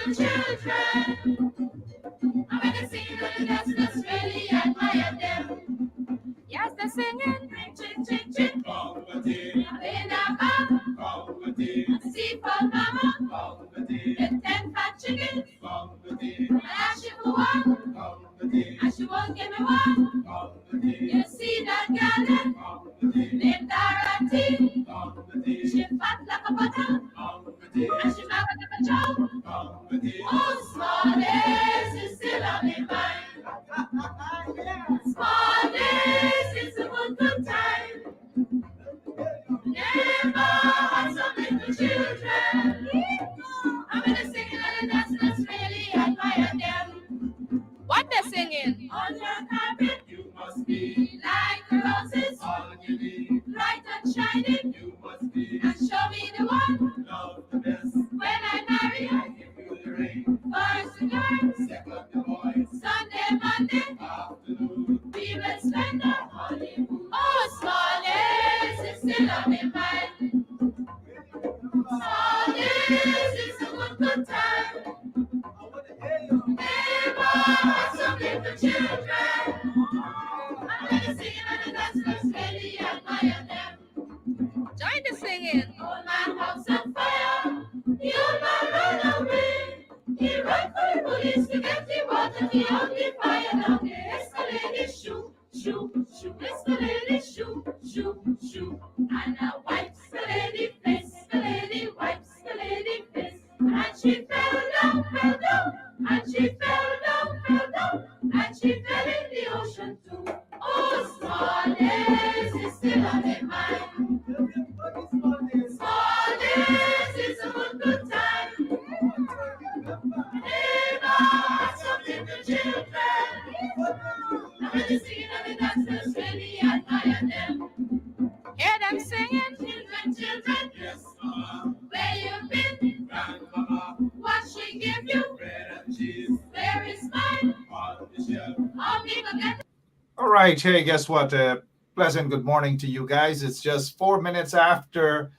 the children. And when they sing the dance, really admire them. Yes, they're singing. Chin, chin, chin. Poverty. In a bar. Poverty. Seafood mama. Poverty. The 10 fat chickens. Poverty. And ask you for one. Poverty. And she won't give me one. Poverty. You see that girl? Poverty. Named Dorothy. Poverty. She fat like a butter. Poverty. And she married like a job. Poverty. Oh, small days is still on my mind. Small days is a good time. Never had so little children. I'm gonna sing and dance, that's really admire them. What they're singing? On your carpet, you must be like the roses. All you need, bright and shining. You must be, and show me the one. Love the best. When I marry, I give you the ring. First the girls, second the boys. Sunday, Monday, afternoon. We will spend our honeymoon. Oh, small days is still on my mind. Small days is a good time. Never had some little children. I'm gonna sing and dance, let's really admire them. Join the singing. Hold my house on fire. You'll not run away. He run for the police to get the water. He only fire down the escalator. Shoot, shoot, shoot. Escalator, shoot, shoot, shoot. And I wipes the lady face. The lady wipes the lady face. And she fell down, and she fell down, and she fell in the ocean too. Oh, small days is still on my mind. Small days is a good time. Never had some little children. I'm gonna sing and dance, let's really admire them. Hear them singing? Children, children, yes, mama. Where you been? Grandmama. What she give you? Bread and cheese. Where is mine? On the shelf. How big a get? All right. Hey, guess what? Pleasant good morning to you guys. It's just 4 minutes after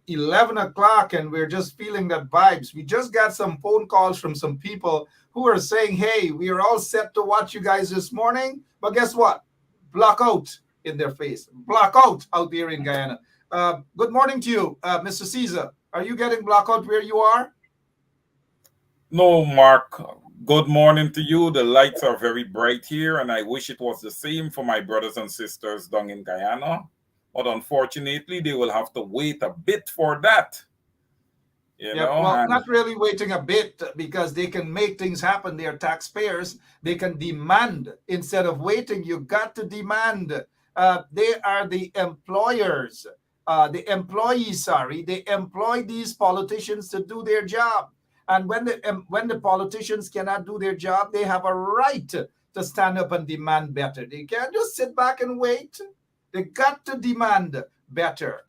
11 o'clock, and we're just feeling that vibes. We just got some phone calls from some people who are saying, hey, we are all set to watch you guys this morning. But guess what? Blackout in their face. Blackout out there in Guyana. Good morning to you, Mr. Caesar. Are you getting blackout where you are? No, Mark. Good morning to you. The lights are very bright here, and I wish it was the same for my brothers and sisters down in Guyana. But unfortunately, they will have to wait a bit for that. Well, not really waiting a bit, because they can make things happen. They're taxpayers. They can demand instead of waiting. You got to demand. They are the employers, the employees. Sorry, they employ these politicians to do their job. And when the politicians cannot do their job, they have a right to stand up and demand better. They can't just sit back and wait. They got to demand better.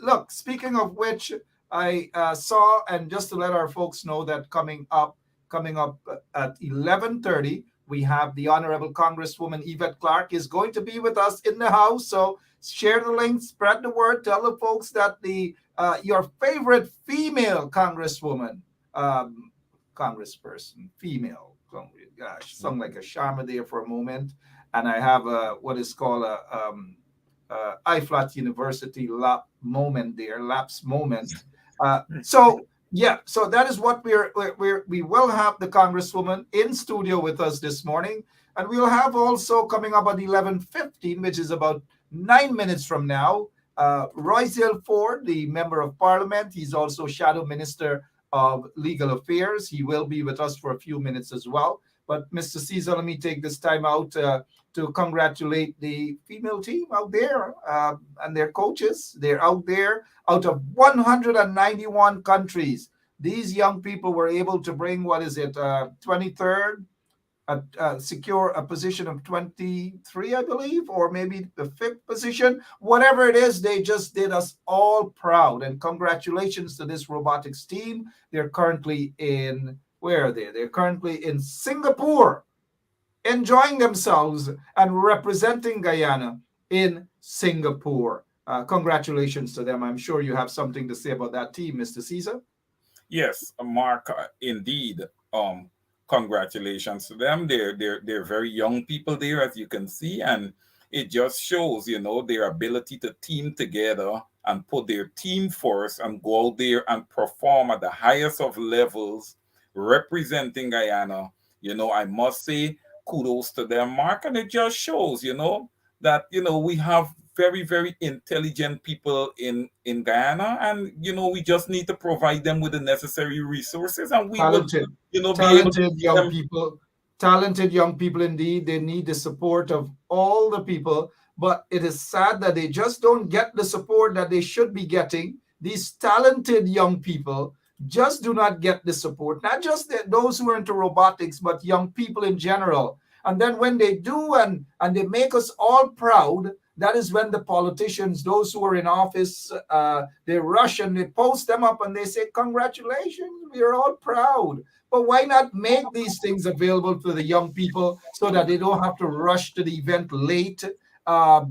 Look, speaking of which, I saw, and just to let our folks know that coming up at 11:30, we have the Honorable Congresswoman Yvette Clarke is going to be with us in the house. So share the link, spread the word, tell the folks that your favorite female congresswoman, congressperson, female, gosh, sound like a Sharma there for a moment. And I have what is called a IFLAT University lapse moment. So that is what we will have the Congresswoman in studio with us this morning, and we'll have also coming up at 11:15, which is about 9 minutes from now, Roydale Ford, the Member of Parliament. He's also Shadow Minister of Legal Affairs. He will be with us for a few minutes as well. But Mr. Caesar, let me take this time out to congratulate the female team out there and their coaches. They're out there out of 191 countries. These young people were able to bring, 23rd, secure a position of 23, I believe, or maybe the 5th position. Whatever it is, they just did us all proud. And congratulations to this robotics team. They're currently in, where are they? They're currently in Singapore, enjoying themselves and representing Guyana in Singapore. Congratulations to them. I'm sure you have something to say about that team, Mr. Caesar. Yes, Mark, indeed. Congratulations to them. They're very young people there, as you can see, and it just shows, their ability to team together and put their team first and go out there and perform at the highest of levels, representing Guyana. I must say kudos to them, Mark, and it just shows, that we have very, very intelligent people in Guyana, and we just need to provide them with the necessary resources, and we would Talented, be able to talented see young them. people, talented young people indeed. They need the support of all the people, but it is sad that they just don't get the support that they should be getting. These talented young people just do not get the support, not just those who are into robotics, but young people in general. And then when they do, and they make us all proud, that is when the politicians, those who are in office, they rush and they post them up and they say, congratulations, we are all proud. But why not make these things available to the young people so that they don't have to rush to the event late?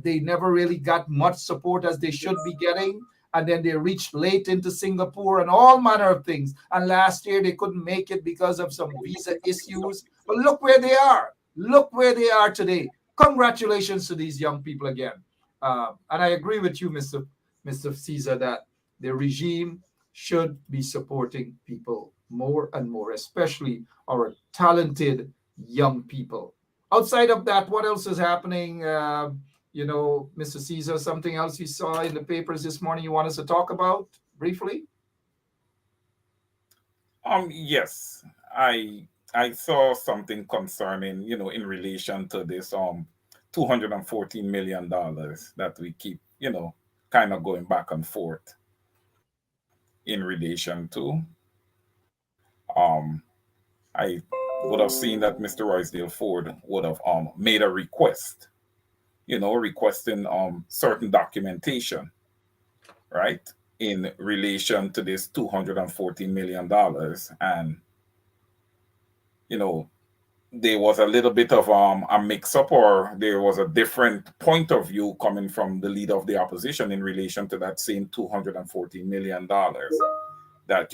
They never really got much support as they should be getting. And then they reached late into Singapore and all manner of things. And last year they couldn't make it because of some visa issues. But look where they are. Look where they are today. Congratulations to these young people again. And I agree with you, Mr. Caesar, that the regime should be supporting people more and more, especially our talented young people. Outside of that, what else is happening? Mr. Caesar, something else you saw in the papers this morning you want us to talk about briefly? Yes, I saw something concerning, in relation to this 214 million dollars that we keep, kind of going back and forth in relation to. I would have seen that Mr. Roydale Ford would have made a request, requesting certain documentation, right, in relation to this $214 million. And you know there was a little bit of a mix up, or there was a different point of view coming from the leader of the opposition in relation to that same $214 million. That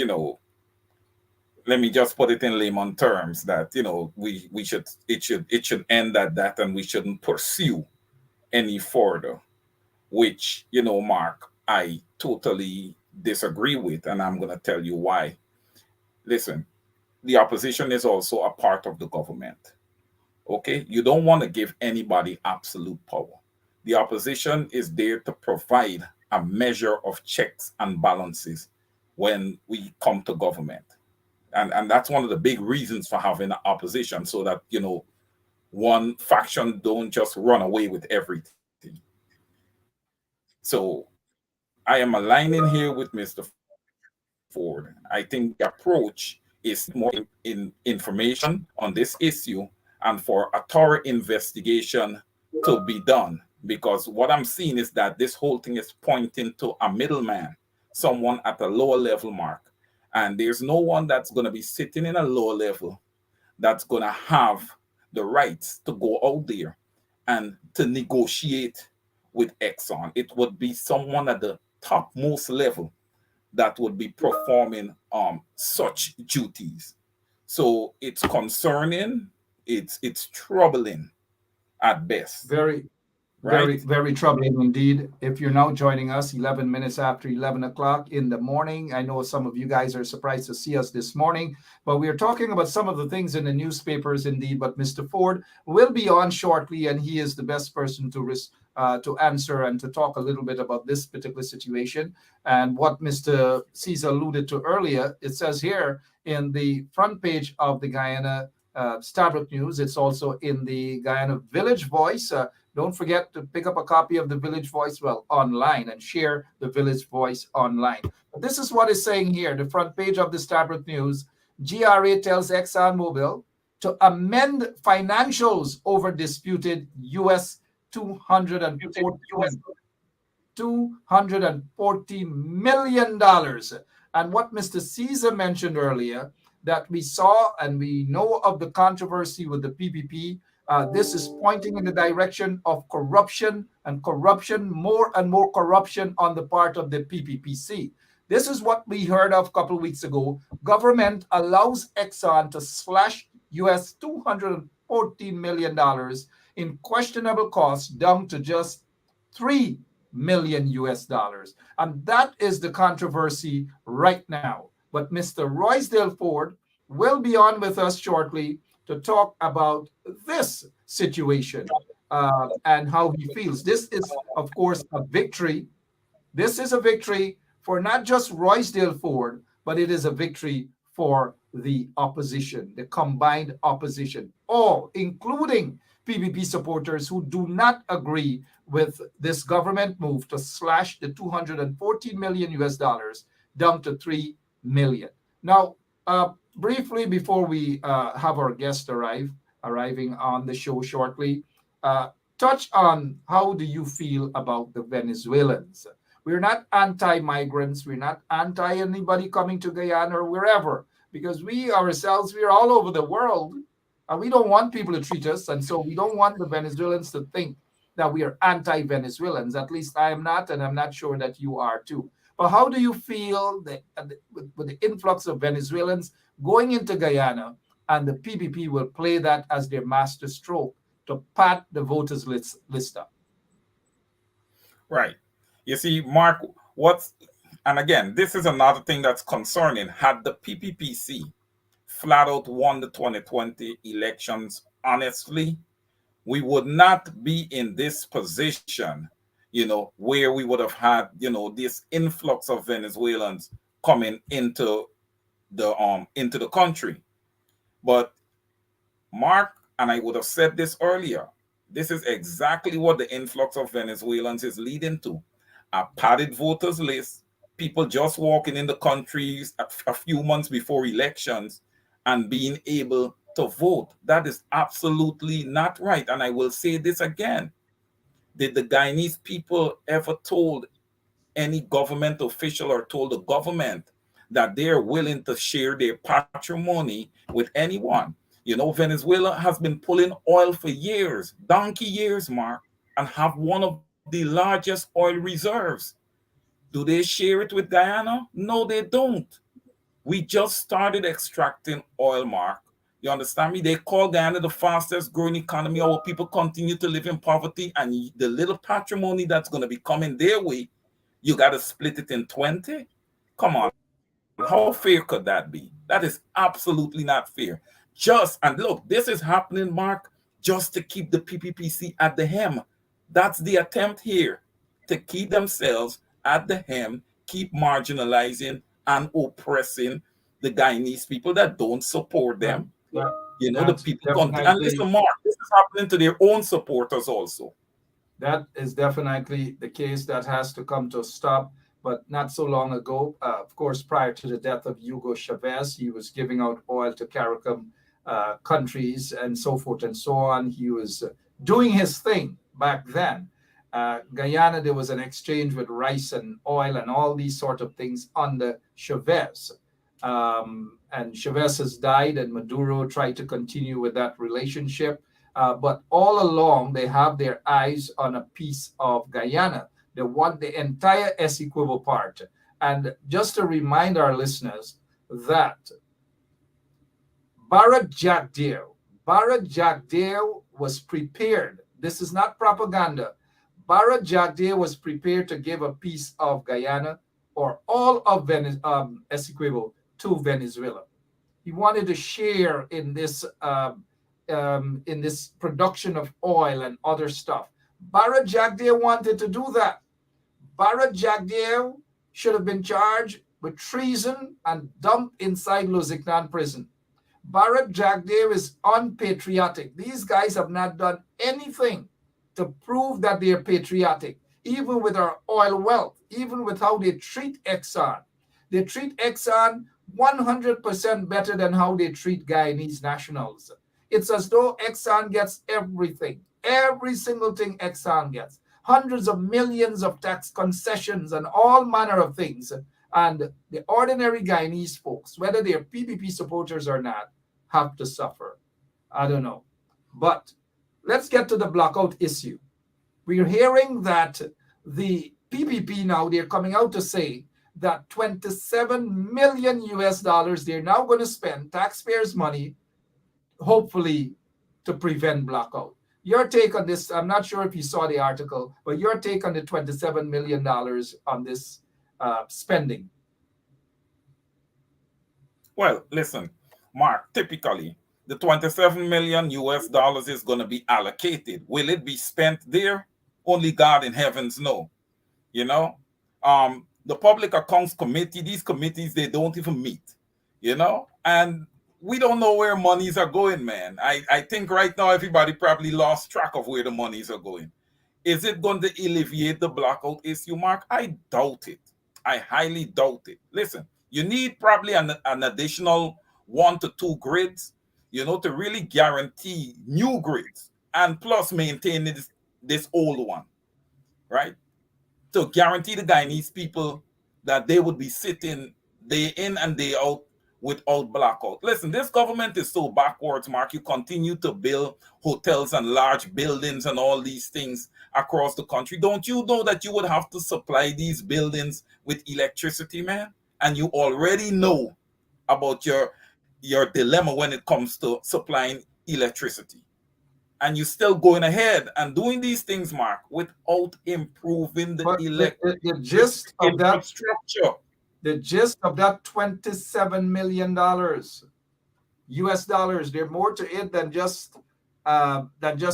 let me just put it in layman terms, that we should it should end at that, and we shouldn't pursue any further, which, Mark, I totally disagree with, and I'm going to tell you why. Listen, the opposition is also a part of the government. Okay? You don't want to give anybody absolute power. The opposition is there to provide a measure of checks and balances when we come to government. And that's one of the big reasons for having an opposition, so that, one faction don't just run away with everything. So I am aligning here with Mr. Ford. I think the approach is to get more information on this issue, and for a thorough investigation to be done. Because what I'm seeing is that this whole thing is pointing to a middleman, someone at a lower level, Mark. And there's no one that's going to be sitting in a lower level that's going to have the rights to go out there and to negotiate with Exxon. It would be someone at the topmost level that would be performing such duties. So it's concerning, it's troubling at best, Very, right? very, very troubling indeed. If you're now joining us 11 minutes after 11 o'clock in the morning, I know some of you guys are surprised to see us this morning, but we are talking about some of the things in the newspapers indeed. But Mr. Ford will be on shortly, and he is the best person to answer and to talk a little bit about this particular situation. And what Mr. Caesar alluded to earlier, it says here in the front page of the Guyana Stabrook News. It's also in the Guyana Village Voice. Don't forget to pick up a copy of the Village Voice, well, online, and share the Village Voice online. But this is what it's saying here, the front page of the Stabrook News. GRA tells ExxonMobil to amend financials over disputed US 240 million dollars. And what Mr. Caesar mentioned earlier, that we saw and we know of the controversy with the PPP. This is pointing in the direction of corruption, and corruption, more and more corruption on the part of the PPPC. This is what we heard of a couple of weeks ago. Government allows Exxon to slash US $214 million in questionable costs down to just 3 million US dollars. And that is the controversy right now. But Mr. Roydale Ford will be on with us shortly to talk about this situation and how he feels. This is, of course, a victory. This is a victory for not just Roydale Ford, but it is a victory for the opposition, the combined opposition, all, including PPP supporters who do not agree with this government move to slash the 214 million US dollars down to 3 million. Now, briefly before we have our guest arriving on the show shortly, touch on how do you feel about the Venezuelans? We're not anti-migrants. We're not anti anybody coming to Guyana or wherever, because we ourselves, we're all over the world, and we don't want people to treat us. And so we don't want the Venezuelans to think that we are anti-Venezuelans. At least I am not, and I'm not sure that you are too. But how do you feel that with the influx of Venezuelans going into Guyana, and the PPP will play that as their master stroke to pad the voters list up? Right. You see, Mark, and again, this is another thing that's concerning. Had the PPPC flat out won the 2020 elections honestly, we would not be in this position, where we would have had, this influx of Venezuelans coming into the country. But Mark, and I would have said this earlier, this is exactly what the influx of Venezuelans is leading to. A padded voters list, people just walking in the countries a few months before elections and being able to vote. That is absolutely not right. And I will say this again. Did the Guyanese people ever told any government official or told the government that they're willing to share their patrimony with anyone? Venezuela has been pulling oil for years, donkey years, Mark, and have one of the largest oil reserves. Do they share it with Guyana? No, they don't. We just started extracting oil, Mark. You understand me? They call Guyana the fastest growing economy. Our people continue to live in poverty, and the little patrimony that's going to be coming their way, you got to split it in 20? Come on. How fair could that be? That is absolutely not fair. And look, this is happening, Mark, just to keep the PPPC at the hem. That's the attempt here, to keep themselves at the hem, keep marginalizing and oppressing the Guyanese people that don't support them. Yeah, The people continue. And listen, Mark, this is happening to their own supporters also. That is definitely the case that has to come to a stop. But not so long ago, of course, prior to the death of Hugo Chavez, he was giving out oil to CARICOM countries and so forth and so on. He was doing his thing back then. Guyana, there was an exchange with rice and oil and all these sort of things under Chavez. And Chavez has died, and Maduro tried to continue with that relationship. But all along, they have their eyes on a piece of Guyana. They want the entire Essequibo part. And just to remind our listeners that Barra Jagdeo was prepared. This is not propaganda. Barra Jagdeo was prepared to give a piece of Guyana or all of Essequibo to Venezuela. He wanted to share in this production of oil and other stuff. Barra Jagdeo wanted to do that. Barra Jagdeo should have been charged with treason and dumped inside Lusignan prison. Barra Jagdeo is unpatriotic. These guys have not done anything to prove that they're patriotic, even with our oil wealth, even with how they treat Exxon. They treat Exxon 100% better than how they treat Guyanese nationals. It's as though Exxon gets everything, every single thing Exxon gets, hundreds of millions of tax concessions and all manner of things. And the ordinary Guyanese folks, whether they're PPP supporters or not, have to suffer. I don't know. But let's get to the blockout issue. We're hearing that the PPP now, they're coming out to say that 27 million US dollars they're now going to spend taxpayers' money, hopefully, to prevent blackout. Your take on this, I'm not sure if you saw the article, but your take on the $27 million on this spending. Well, listen, Mark, typically the 27 million US dollars is going to be allocated. Will it be spent there? Only God in heavens know. You know, the Public Accounts Committee, these committees, they don't even meet, and we don't know where monies are going, man. I think right now everybody probably lost track of where the monies are going. Is it going to alleviate the blackout issue, Mark? I doubt it. I highly doubt it. Listen, you need probably an additional 1 to 2 grids, to really guarantee new grids and plus maintain this old one, right? To guarantee the Guyanese people that they would be sitting day in and day out without blackout. Listen, this government is so backwards, Mark. You continue to build hotels and large buildings and all these things across the country. Don't you know that you would have to supply these buildings with electricity, man? And you already know about your dilemma when it comes to supplying electricity, and you're still going ahead and doing these things, Mark, without improving the But the electric gist of that infrastructure. the gist of that $27 million US dollars, there's more to it than just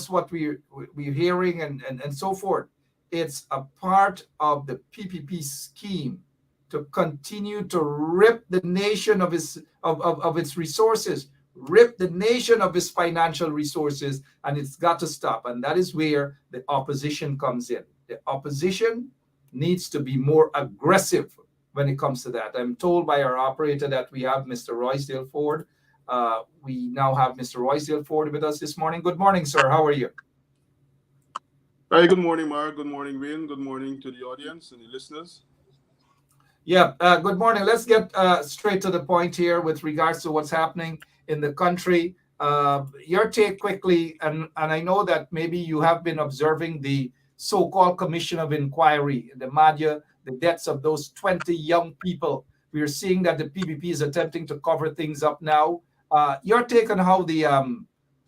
what we're hearing and so forth. It's a part of the PPP scheme to continue to rip the nation of its resources, rip the nation of its financial resources, and it's got to stop. And that is where the opposition comes in. The opposition needs to be more aggressive when it comes to that. I'm told by our operator that we have Mr. Roydale Ford. We now have Mr. Roydale Ford with us this morning. Good morning, sir. How are you? Hi, good morning, Mark. Good morning, Wayne. Good morning to the audience and the listeners. Yeah, good morning. Let's get straight to the point here with regards to what's happening in the country. Your take quickly, and I know that maybe you have been observing the so-called Commission of Inquiry, the MADIA, the deaths of those 20 young people. We are seeing that the PPP is attempting to cover things up now. Your take on how the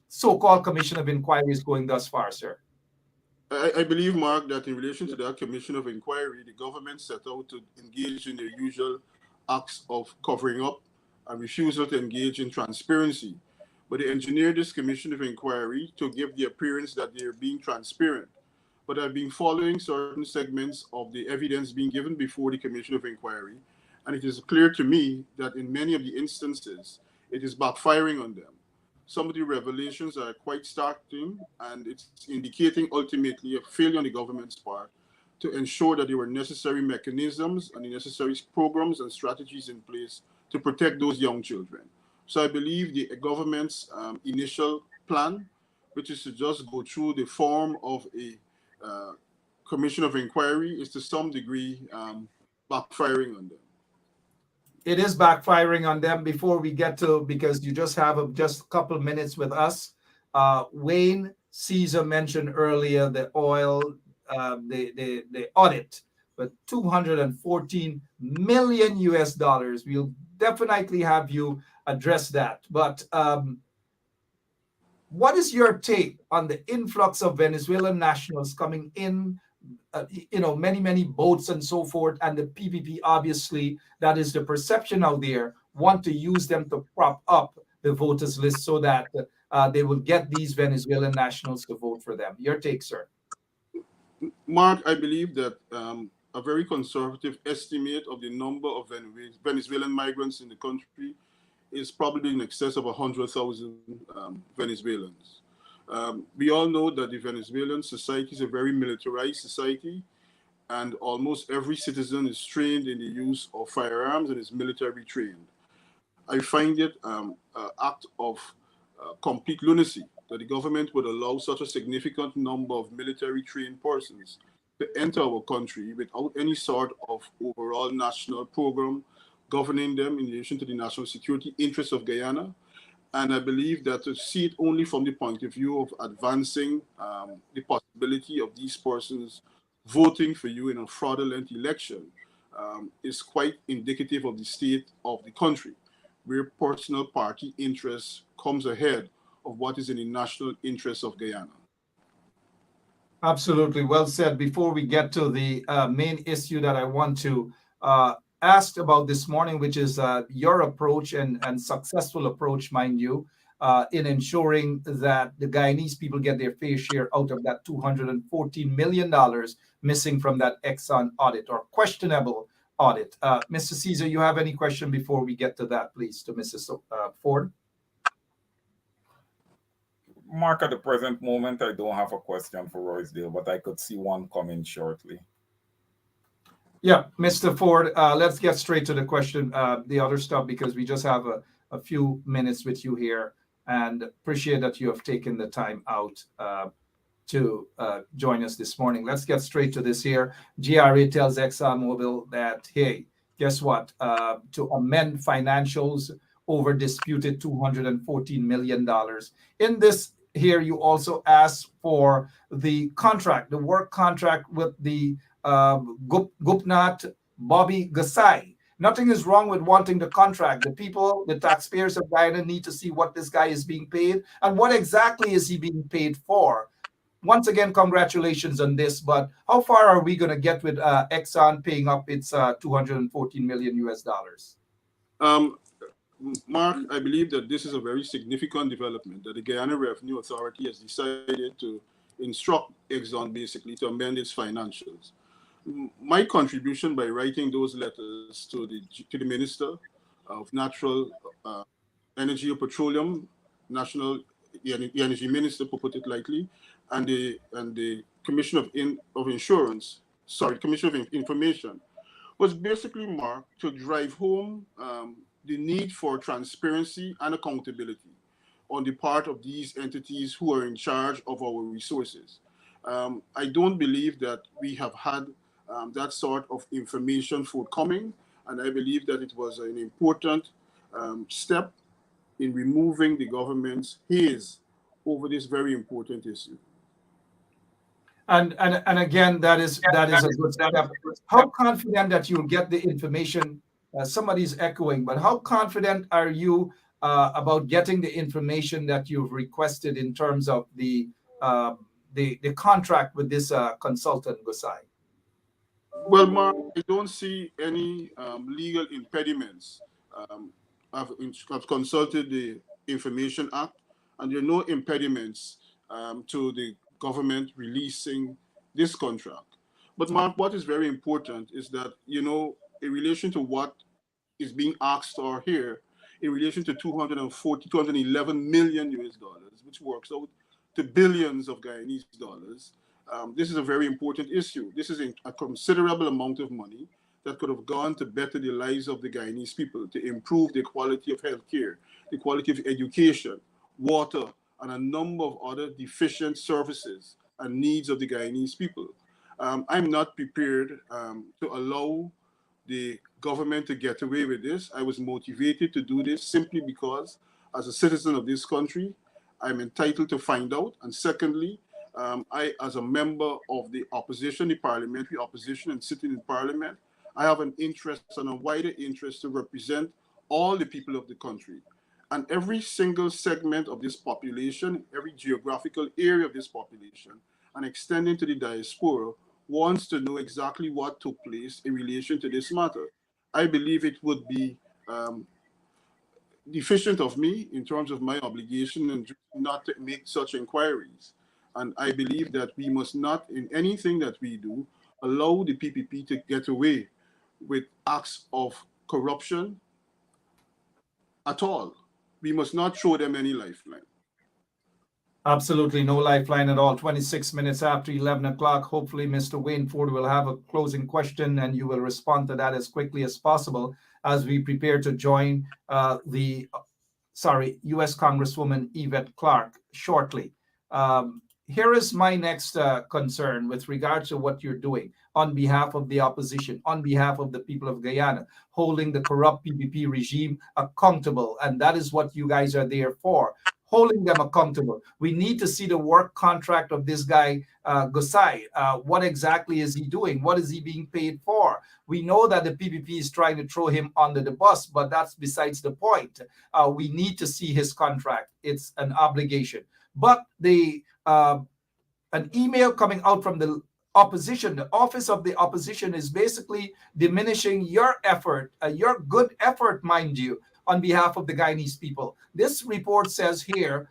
so-called Commission of Inquiry is going thus far, sir? I believe, Mark, that in relation to that commission of inquiry, the government set out to engage in their usual acts of covering up and refusal to engage in transparency. But they engineered this commission of inquiry to give the appearance that they're being transparent. But I've been following certain segments of the evidence being given before the commission of inquiry, and it is clear to me that in many of the instances, it is backfiring on them. Some of the revelations are quite startling, and it's indicating ultimately a failure on the government's part to ensure that there were necessary mechanisms and the necessary programs and strategies in place to protect those young children. So I believe the government's initial plan, which is to just go through the form of a uh, commission of inquiry, is to some degree backfiring on them. It is backfiring on them. Before we get to, because you just have just a couple of minutes with us, Wayne Caesar mentioned earlier the oil, the audit, but 214 million US dollars. We'll definitely have you address that. But what is your take on the influx of Venezuelan nationals coming in? Many boats and so forth, and the PPP, obviously, that is the perception out there, want to use them to prop up the voters list so that they will get these Venezuelan nationals to vote for them. Your take, sir? Mark, I believe that a very conservative estimate of the number of Venezuelan migrants in the country is probably in excess of 100,000 Venezuelans. We all know that the Venezuelan society is a very militarized society, and almost every citizen is trained in the use of firearms and is military trained. I find it an act of complete lunacy that the government would allow such a significant number of military trained persons to enter our country without any sort of overall national program governing them in relation to the national security interests of Guyana. And I believe that to see it only from the point of view of advancing the possibility of these persons voting for you in a fraudulent election is quite indicative of the state of the country, where personal party interest comes ahead of what is in the national interest of Guyana. Absolutely. Well said. Before we get to the main issue that I want to ask about this morning, which is your approach and successful approach, mind you, in ensuring that the Guyanese people get their fair share out of that $214 million missing from that Exxon audit or questionable audit. Mr. Caesar, you have any question before we get to that, please, to Mrs. Ford? Mark, at the present moment, I don't have a question for Roydale, but I could see one coming shortly. Yeah, Mr. Ford, let's get straight to the question, the other stuff, because we just have a few minutes with you here, and appreciate that you have taken the time out to join us this morning. Let's get straight to this here. GRA tells ExxonMobil that, hey, guess what? To amend financials over disputed $214 million. In this here, you also asked for the contract, the work contract with the Gupnath Bobby Gasai. Nothing is wrong with wanting the contract. The people, the taxpayers of Guyana need to see what this guy is being paid and what exactly is he being paid for. Once again, congratulations on this, but how far are we going to get with Exxon paying up its 214 million US dollars? Mark, I believe that this is a very significant development that the Guyana Revenue Authority has decided to instruct Exxon basically to amend its financials. My contribution by writing those letters to the Minister of Natural Energy or Petroleum, National Energy Minister, to put it lightly, and the Commission of Insurance, Commission of Information, was basically, Mark, to drive home the need for transparency and accountability on the part of these entities who are in charge of our resources. I don't believe that we have had that sort of information forthcoming, and I believe that it was an important step in removing the government's haze over this very important issue. And again, that is a good step. How confident that you'll get the information? Somebody's echoing, but how confident are you about getting the information that you've requested in terms of the contract with this consultant, Gusai? Well, Mark, I don't see any legal impediments. I've consulted the Information Act, and there are no impediments to the government releasing this contract. But Mark, what is very important is that, in relation to what is being asked for here, in relation to 211 million US dollars, which works out to billions of Guyanese dollars, this is a very important issue. This is a considerable amount of money that could have gone to better the lives of the Guyanese people, to improve the quality of healthcare, the quality of education, water, and a number of other deficient services and needs of the Guyanese people. I'm not prepared to allow the government to get away with this. I was motivated to do this simply because, as a citizen of this country, I'm entitled to find out. And secondly, I, as a member of the opposition, the parliamentary opposition, and sitting in parliament, I have an interest and a wider interest to represent all the people of the country. And every single segment of this population, every geographical area of this population, and extending to the diaspora, wants to know exactly what took place in relation to this matter. I believe it would be deficient of me in terms of my obligation and not to make such inquiries. And I believe that we must not, in anything that we do, allow the PPP to get away with acts of corruption at all. We must not show them any lifeline. Absolutely no lifeline at all. 26 minutes after 11 o'clock. Hopefully, Mr. Wayne Ford will have a closing question and you will respond to that as quickly as possible as we prepare to join U.S. Congresswoman Yvette Clarke shortly. Here is my next concern with regard to what you're doing on behalf of the opposition, on behalf of the people of Guyana, holding the corrupt PPP regime accountable. And that is what you guys are there for, holding them accountable. We need to see the work contract of this guy, Gosai. What exactly is he doing? What is he being paid for? We know that the PPP is trying to throw him under the bus, but that's besides the point. We need to see his contract. It's an obligation. But an email coming out from the opposition, the office of the opposition, is basically diminishing your effort, your good effort, mind you, on behalf of the Guyanese people. This report says here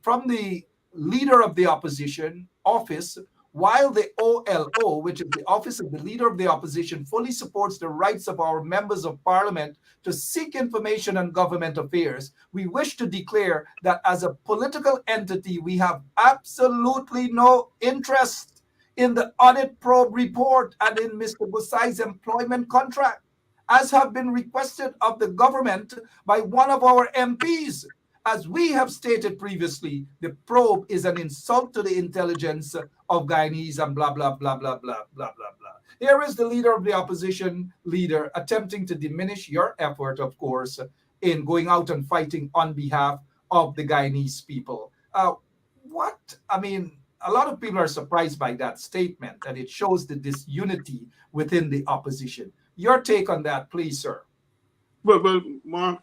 from the leader of the opposition office, while the OLO, which is the office of the leader of the opposition, fully supports the rights of our members of parliament to seek information on government affairs, we wish to declare that as a political entity, we have absolutely no interest in the audit probe report and in Mr. Gusai's employment contract, as have been requested of the government by one of our MPs. As we have stated previously, the probe is an insult to the intelligence of Guyanese and blah, blah, blah, blah, blah, blah, blah, blah. Here is the leader of the opposition leader attempting to diminish your effort, of course, in going out and fighting on behalf of the Guyanese people. A lot of people are surprised by that statement, and it shows the disunity within the opposition. Your take on that, please, sir. Well, Mark,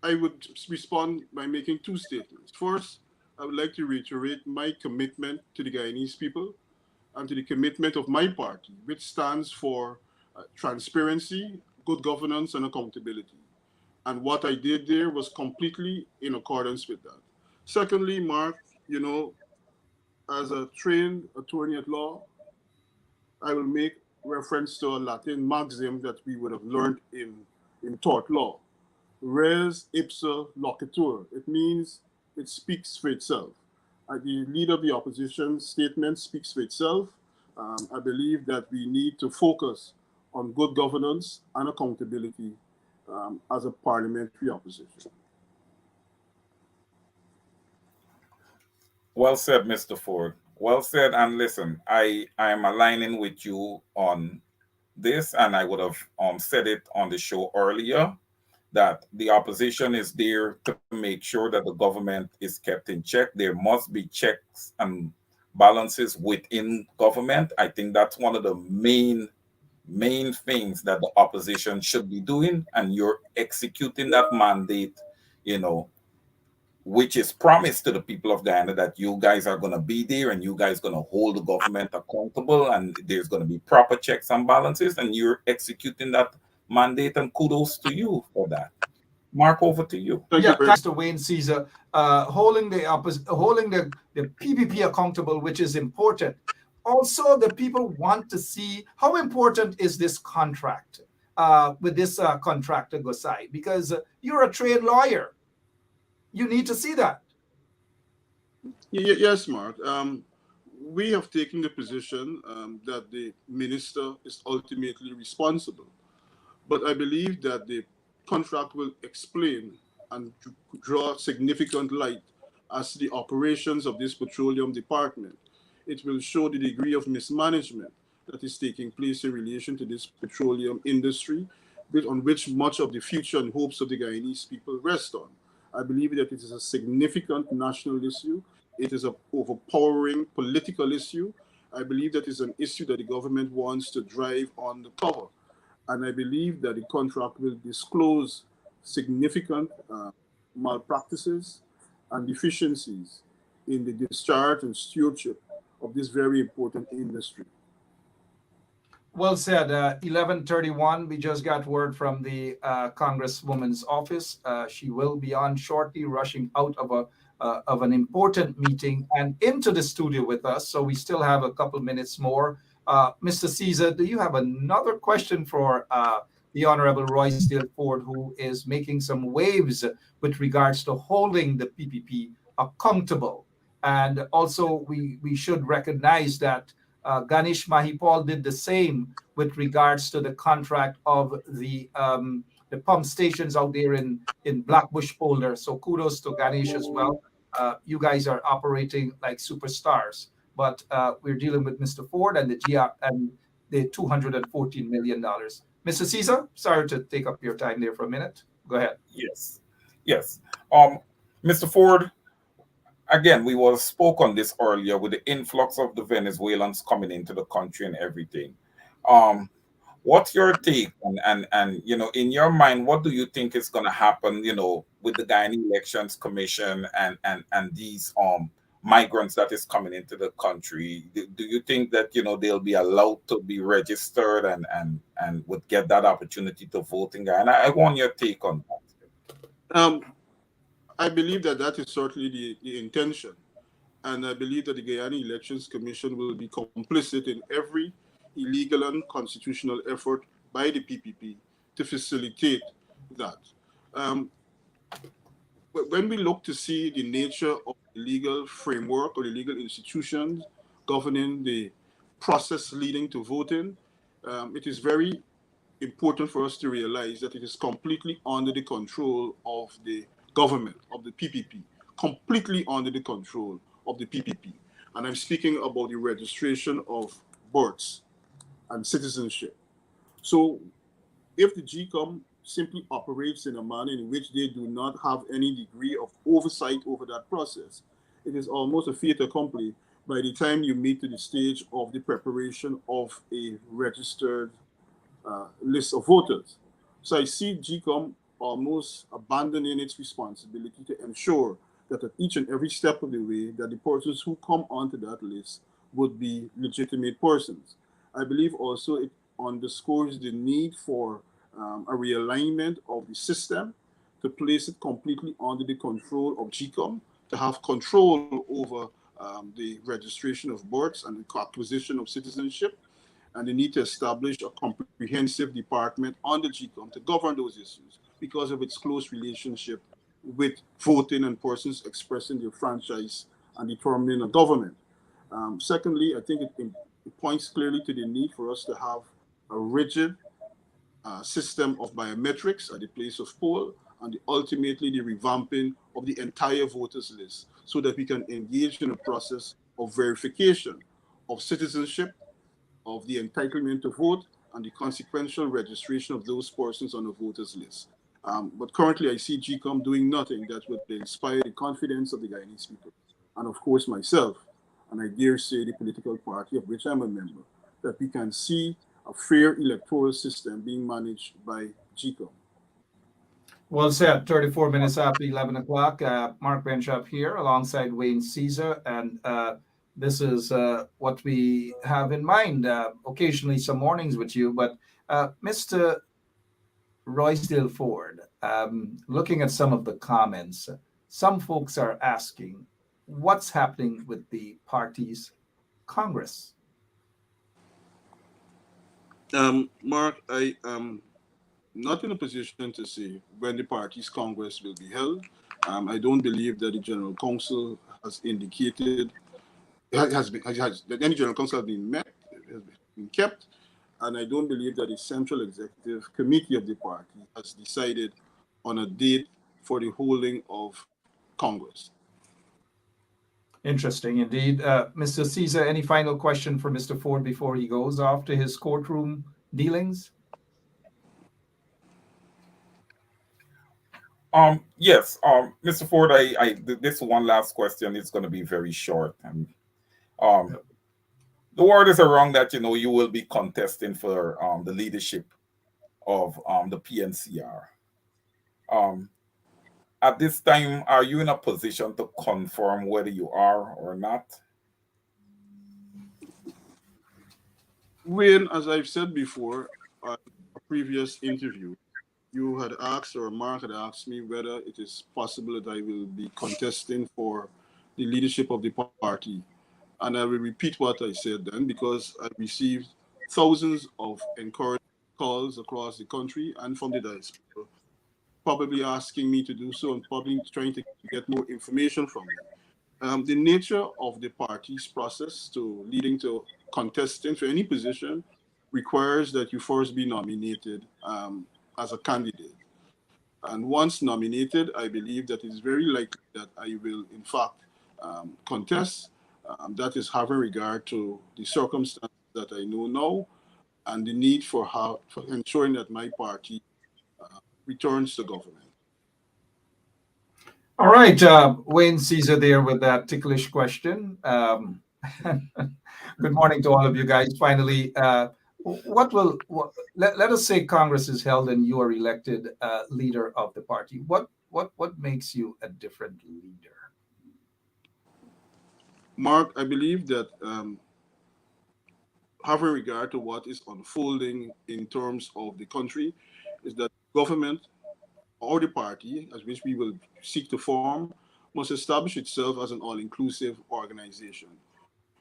I would respond by making two statements. First, I would like to reiterate my commitment to the Guyanese people and to the commitment of my party, which stands for transparency, good governance, and accountability. And what I did there was completely in accordance with that. Secondly, Mark, as a trained attorney at law, I will make reference to a Latin maxim that we would have learned in tort law. Res ipsa loquitur. It means it speaks for itself. The leader of the opposition statement speaks for itself. I believe that we need to focus on good governance and accountability as a parliamentary opposition. Well said, Mr. Ford. Well said. And listen, I am aligning with you on this, and I would have said it on the show earlier, that the opposition is there to make sure that the government is kept in check. There must be checks and balances within government. I think that's one of the main things that the opposition should be doing, and you're executing that mandate, which is promised to the people of Guyana, that you guys are going to be there and you guys going to hold the government accountable, and there's going to be proper checks and balances, and you're executing that mandate, and kudos to you for that. Mark, over to you. Thanks to Wayne Caesar, holding the PPP accountable, which is important. Also, the people want to see how important is this contract with this contractor Gosai, because you're a trade lawyer. You need to see that. Yes, Mark. We have taken the position that the minister is ultimately responsible. But I believe that the contract will explain and draw significant light as to the operations of this petroleum department. It will show the degree of mismanagement that is taking place in relation to this petroleum industry, on which much of the future and hopes of the Guyanese people rest on. I believe that it is a significant national issue. It is an overpowering political issue. I believe that is an issue that the government wants to drive on the cover. And I believe that the contract will disclose significant malpractices and deficiencies in the discharge and stewardship of this very important industry. Well said. 11:31. We just got word from the Congresswoman's office. She will be on shortly, rushing out of an important meeting and into the studio with us. So we still have a couple minutes more. Mr. Caesar, do you have another question for the Honorable Roydale Ford, who is making some waves with regards to holding the PPP accountable? And also, we should recognize that Ganesh Mahipal did the same with regards to the contract of the pump stations out there in Blackbush Polder. So kudos to Ganesh as well. You guys are operating like superstars. But we're dealing with Mr. Ford and the $214 million. Mr. Caesar, sorry to take up your time there for a minute. Go ahead. Yes. Mr. Ford, again, we was spoke on this earlier with the influx of the Venezuelans coming into the country and everything. Um, what's your take and in your mind, what do you think is going to happen, with the Guyana Elections Commission and these migrants that is coming into the country? Do you think that they'll be allowed to be registered and would get that opportunity to vote in Guyana? I want your take on that. Um, I believe that that is certainly the intention. And I believe that the Guyana Elections Commission will be complicit in every illegal and constitutional effort by the PPP to facilitate that. Um, when we look to see the nature of the legal framework or the legal institutions governing the process leading to voting, it is very important for us to realize that it is completely under the control of the government, of the PPP, completely under the control of the PPP. And I'm speaking about the registration of births and citizenship. So if the GCOM simply operates in a manner in which they do not have any degree of oversight over that process, it is almost a fait accompli by the time you meet to the stage of the preparation of a registered list of voters. So I see GCOM almost abandoning its responsibility to ensure that at each and every step of the way that the persons who come onto that list would be legitimate persons. I believe also it underscores the need for a realignment of the system to place it completely under the control of GCOM, to have control over the registration of births and the acquisition of citizenship, and they need to establish a comprehensive department under GCOM to govern those issues because of its close relationship with voting and persons expressing their franchise and determining a government. Secondly, I think it points clearly to the need for us to have a rigid system of biometrics at the place of poll, and ultimately the revamping of the entire voters list so that we can engage in a process of verification of citizenship, of the entitlement to vote, and the consequential registration of those persons on the voters list. But currently, I see GCOM doing nothing that would inspire the confidence of the Guyanese people, and of course myself, and I dare say the political party of which I'm a member, that we can see a fair electoral system being managed by GCOM. Well said. 34 minutes after 11 o'clock. Mark Benchop here alongside Wayne Caesar. And this is what we have in mind. Occasionally, some mornings with you. But Mr. Roydale Ford, looking at some of the comments, some folks are asking what's happening with the party's Congress. Mark, I am not in a position to say when the party's Congress will be held. I don't believe that the General Council has indicated that any General Council has been met, has been kept, and I don't believe that the Central Executive Committee of the party has decided on a date for the holding of Congress. Interesting indeed. Mr. Caesar, any final question for Mr. Ford before he goes off to his courtroom dealings? Yes, Mr. Ford, this one last question is going to be very short. And the word is around that you will be contesting for the leadership of the PNCR. At this time, are you in a position to confirm whether you are or not? When, as I've said before, a previous interview, you had asked, or Mark had asked me, whether it is possible that I will be contesting for the leadership of the party. And I will repeat what I said then, because I received thousands of encouraging calls across the country and from the diaspora, probably asking me to do so and probably trying to get more information from me. The nature of the party's process to leading to contesting for any position requires that you first be nominated as a candidate. And once nominated, I believe that it's very likely that I will, in fact, contest. That is having regard to the circumstances that I know now and the need for ensuring that my party returns to government. All right, Wayne Caesar there with that ticklish question. Good morning to all of you guys. Finally, let us say Congress is held and you are elected leader of the party. What makes you a different leader? Mark, I believe that having regard to what is unfolding in terms of the country, is that government or the party, as which we will seek to form, must establish itself as an all-inclusive organization.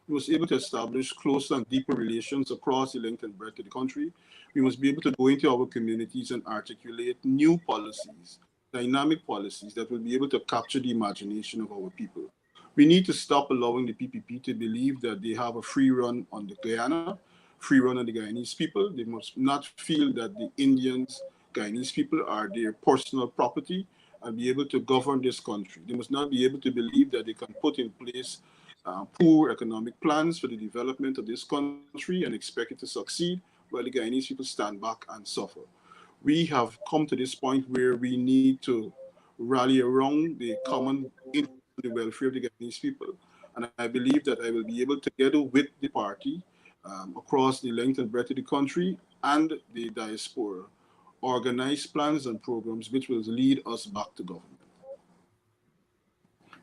We must be able to establish closer and deeper relations across the length and breadth of the country. We must be able to go into our communities and articulate new policies, dynamic policies that will be able to capture the imagination of our people. We need to stop allowing the PPP to believe that they have a free run on the Guyana, free run on the Guyanese people. They must not feel that the Indians, Guyanese people are their personal property and be able to govern this country. They must not be able to believe that they can put in place poor economic plans for the development of this country and expect it to succeed while the Guyanese people stand back and suffer. We have come to this point where we need to rally around the common interest and the welfare of the Guyanese people. And I believe that I will be able, together with the party, across the length and breadth of the country and the diaspora, organize plans and programs which will lead us back to government.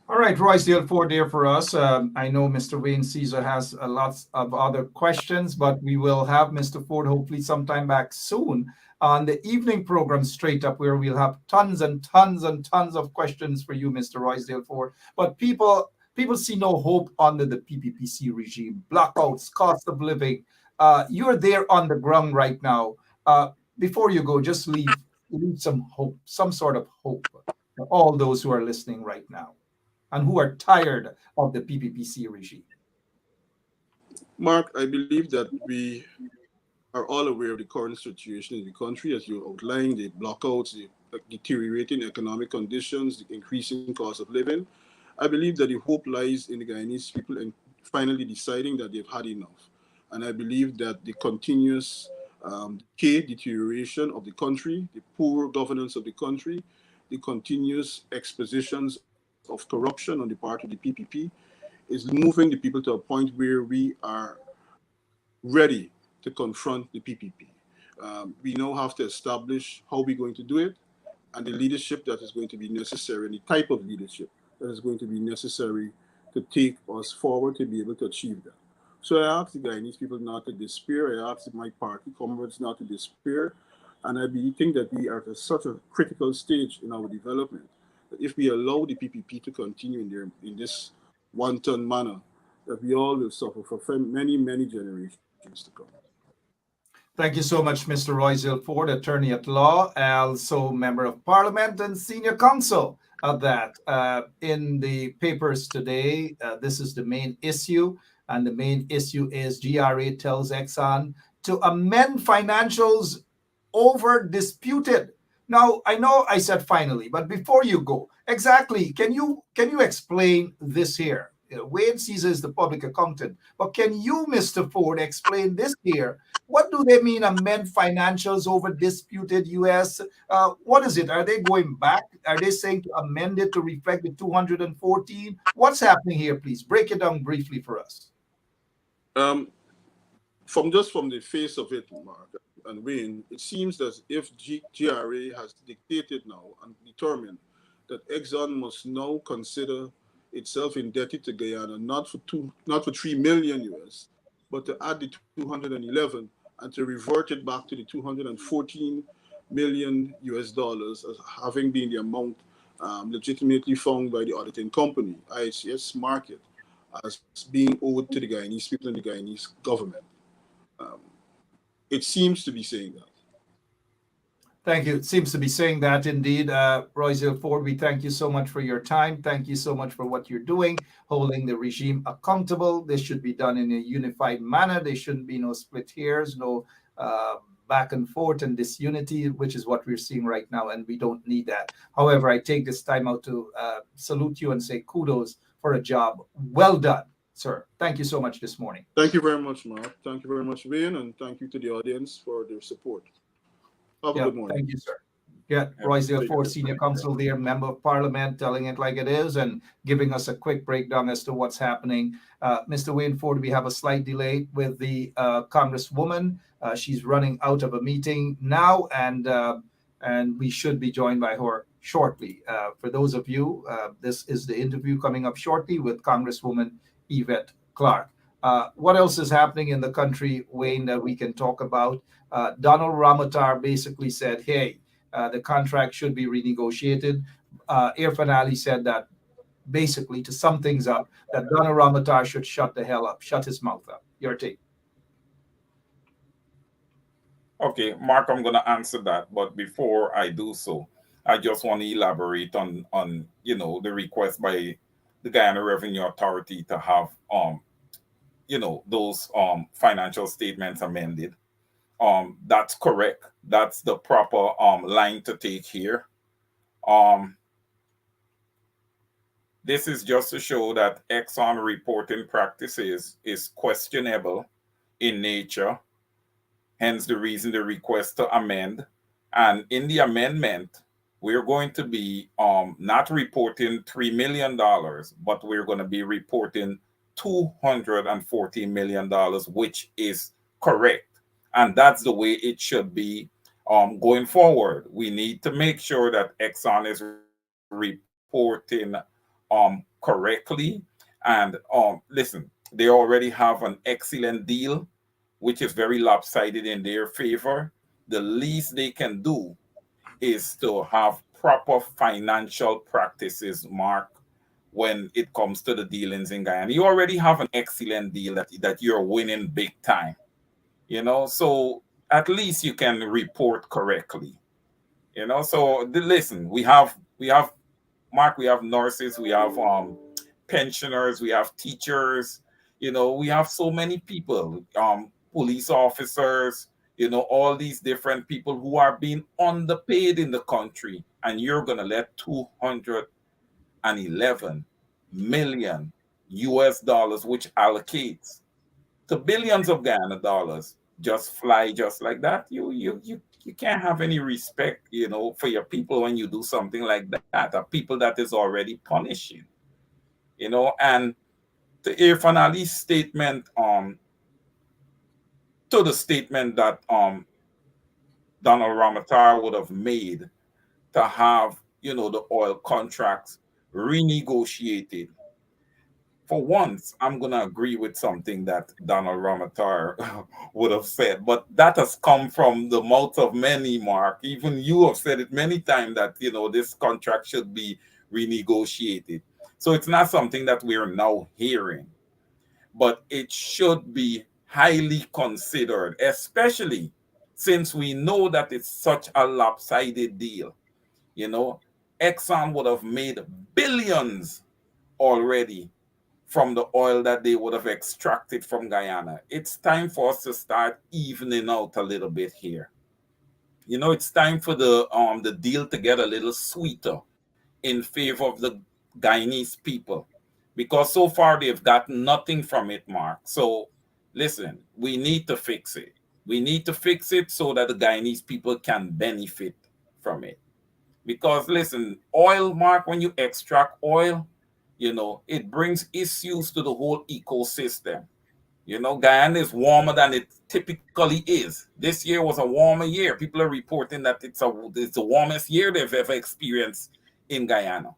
All right, Roydale Ford there for us. I know Mr. Wayne Caesar has lots of other questions, but we will have Mr. Ford hopefully sometime back soon on the evening program Straight Up, where we'll have tons and tons and tons of questions for you, Mr. Roydale Ford. But people see no hope under the PPPC regime, blackouts, cost of living. You're there on the ground right now. Before you go, just leave some hope, some sort of hope for all those who are listening right now and who are tired of the PPPC regime. Mark, I believe that we are all aware of the current situation in the country, as you outlined, the blackouts, the deteriorating economic conditions, the increasing cost of living. I believe that the hope lies in the Guyanese people and finally deciding that they've had enough. And I believe that the continuous decay, deterioration of the country, the poor governance of the country, the continuous expositions of corruption on the part of the PPP is moving the people to a point where we are ready to confront the PPP. We now have to establish how we're going to do it and the leadership that is going to be necessary and the type of leadership that is going to be necessary to take us forward to be able to achieve that. So I ask the Guyanese people not to despair. I ask my party comrades not to despair. And think that we are at such a critical stage in our development that if we allow the PPP to continue in this wanton manner, that we all will suffer for many, many generations to come. Thank you so much, Mr. Roydale Ford, attorney at law, also member of parliament and senior counsel of that. In the papers today, this is the main issue, and the main issue is GRA tells Exxon to amend financials over disputed. Now, I know I said finally, but before you go, exactly, can you explain this here? Wayne Caesar is the public accountant, but can you, Mr. Ford, explain this here? What do they mean amend financials over disputed US? What is it? Are they going back? Are they saying to amend it to reflect the 214? What's happening here, please? Break it down briefly for us. Um, from the face of it, Mark and Wayne, it seems as if GRA has dictated now and determined that Exxon must now consider itself indebted to Guyana not for 3 million US, but to add the 211 and to revert it back to the 214 million US dollars as having been the amount legitimately found by the auditing company, IHS Market, as being owed to the Guyanese people and the Guyanese government. Um, it seems to be saying that. Thank you. It seems to be saying that indeed. Roydale Ford, we thank you so much for your time. Thank you so much for what you're doing, holding the regime accountable. This should be done in a unified manner. There shouldn't be no split hairs, no back and forth and disunity, which is what we're seeing right now, and we don't need that. However, I take this time out to salute you and say kudos for a job well done, sir. Thank you so much this morning. Thank you very much, Mark. Thank you very much, Wayne, and thank you to the audience for their support. Have a good morning. Thank you, sir. Yeah, Roydale Take Ford, your Senior time. Counsel there, Member of Parliament, telling it like it is and giving us a quick breakdown as to what's happening. Mr. Wayne Ford, we have a slight delay with the Congresswoman. She's running out of a meeting now, and we should be joined by her shortly. For those of you, this is the interview coming up shortly with Congresswoman Yvette Clarke. What else is happening in the country, Wayne, that we can talk about? Donald Ramatar basically said, hey, the contract should be renegotiated. Irfan Ali said that basically, to sum things up, that Donald Ramatar should shut the hell up, shut his mouth up. Your take. Okay, Mark, I'm going to answer that. But before I do so, I just want to elaborate on the request by the Guyana Revenue Authority to have those financial statements amended. That's correct. That's the proper line to take here. Um, this is just to show that Exxon reporting practices is questionable in nature, hence the reason the request to amend. And in the amendment, we're going to be not reporting $3 million, but we're going to be reporting $240 million, which is correct. And that's the way it should be going forward. We need to make sure that Exxon is reporting correctly. And listen, they already have an excellent deal, which is very lopsided in their favor. The least they can do is to have proper financial practices, Mark, when it comes to the dealings in Guyana. You already have an excellent deal that you're winning big time, so at least you can report correctly. So listen, we have Mark, we have nurses, we have pensioners, we have teachers, we have so many people, police officers, all these different people who are being underpaid in the country, and you're gonna let 211 million US dollars, which allocates to billions of Ghana dollars, just fly just like that. You can't have any respect, for your people when you do something like that. A people that is already punishing, and the Irfan Ali statement, to the statement that Donald Ramatar would have made to have, the oil contracts renegotiated. For once, I'm going to agree with something that Donald Ramatar would have said, but that has come from the mouth of many, Mark. Even you have said it many times that, this contract should be renegotiated. So it's not something that we're now hearing, but it should be highly considered, especially since we know that it's such a lopsided deal. Exxon would have made billions already from the oil that they would have extracted from Guyana. It's time for us to start evening out a little bit here. It's time for the deal to get a little sweeter in favor of the Guyanese people, because so far they've got nothing from it, Mark. So listen, we need to fix it. We need to fix it so that the Guyanese people can benefit from it. Because listen, oil, Mark, when you extract oil, it brings issues to the whole ecosystem. Guyana is warmer than it typically is. This year was a warmer year. People are reporting that it's the warmest year they've ever experienced in Guyana.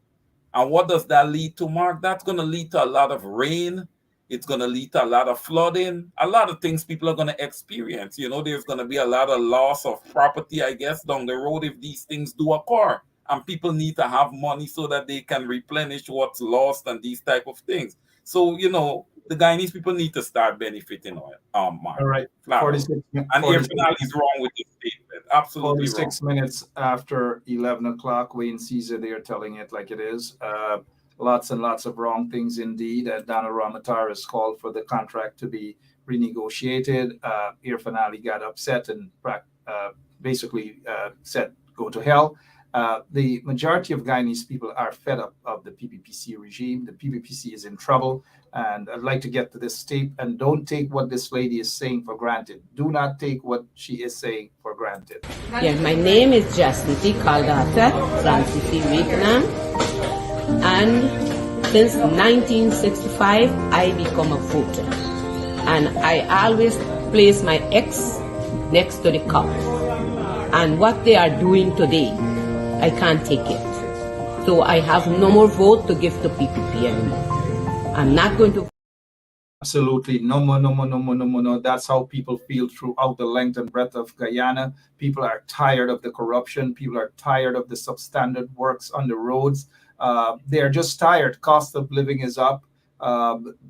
And what does that lead to, Mark? That's going to lead to a lot of rain. It's going to lead to a lot of flooding, a lot of things people are going to experience. There's going to be a lot of loss of property, I guess, down the road if these things do occur. And people need to have money so that they can replenish what's lost and these type of things. So, the Guyanese people need to start benefiting oil, Mark. All right. Flat out. 46, And 46, Irfan is wrong with this statement. Absolutely wrong. 46 minutes after 11 o'clock, Wayne Caesar, they are telling it like it is. Lots and lots of wrong things indeed. Donald Ramatar has called for the contract to be renegotiated. Irfan Ali got upset and basically said, go to hell. The majority of Guyanese people are fed up of the PPPC regime. The PPPC is in trouble. And I'd like to get to this tape, and don't take what this lady is saying for granted. Do not take what she is saying for granted. Yeah, my name is Jacinty Caldata Francis Vietnam, and since 1965 I become a voter, and I always place my ex next to the cop. And what they are doing today, I can't take it. So I have no more vote to give to PPP anymore. I'm not going to. Absolutely. No more, no more, no more, no more, no. That's how people feel throughout the length and breadth of Guyana. People are tired of the corruption. People are tired of the substandard works on the roads. They are just tired. Cost of living is up.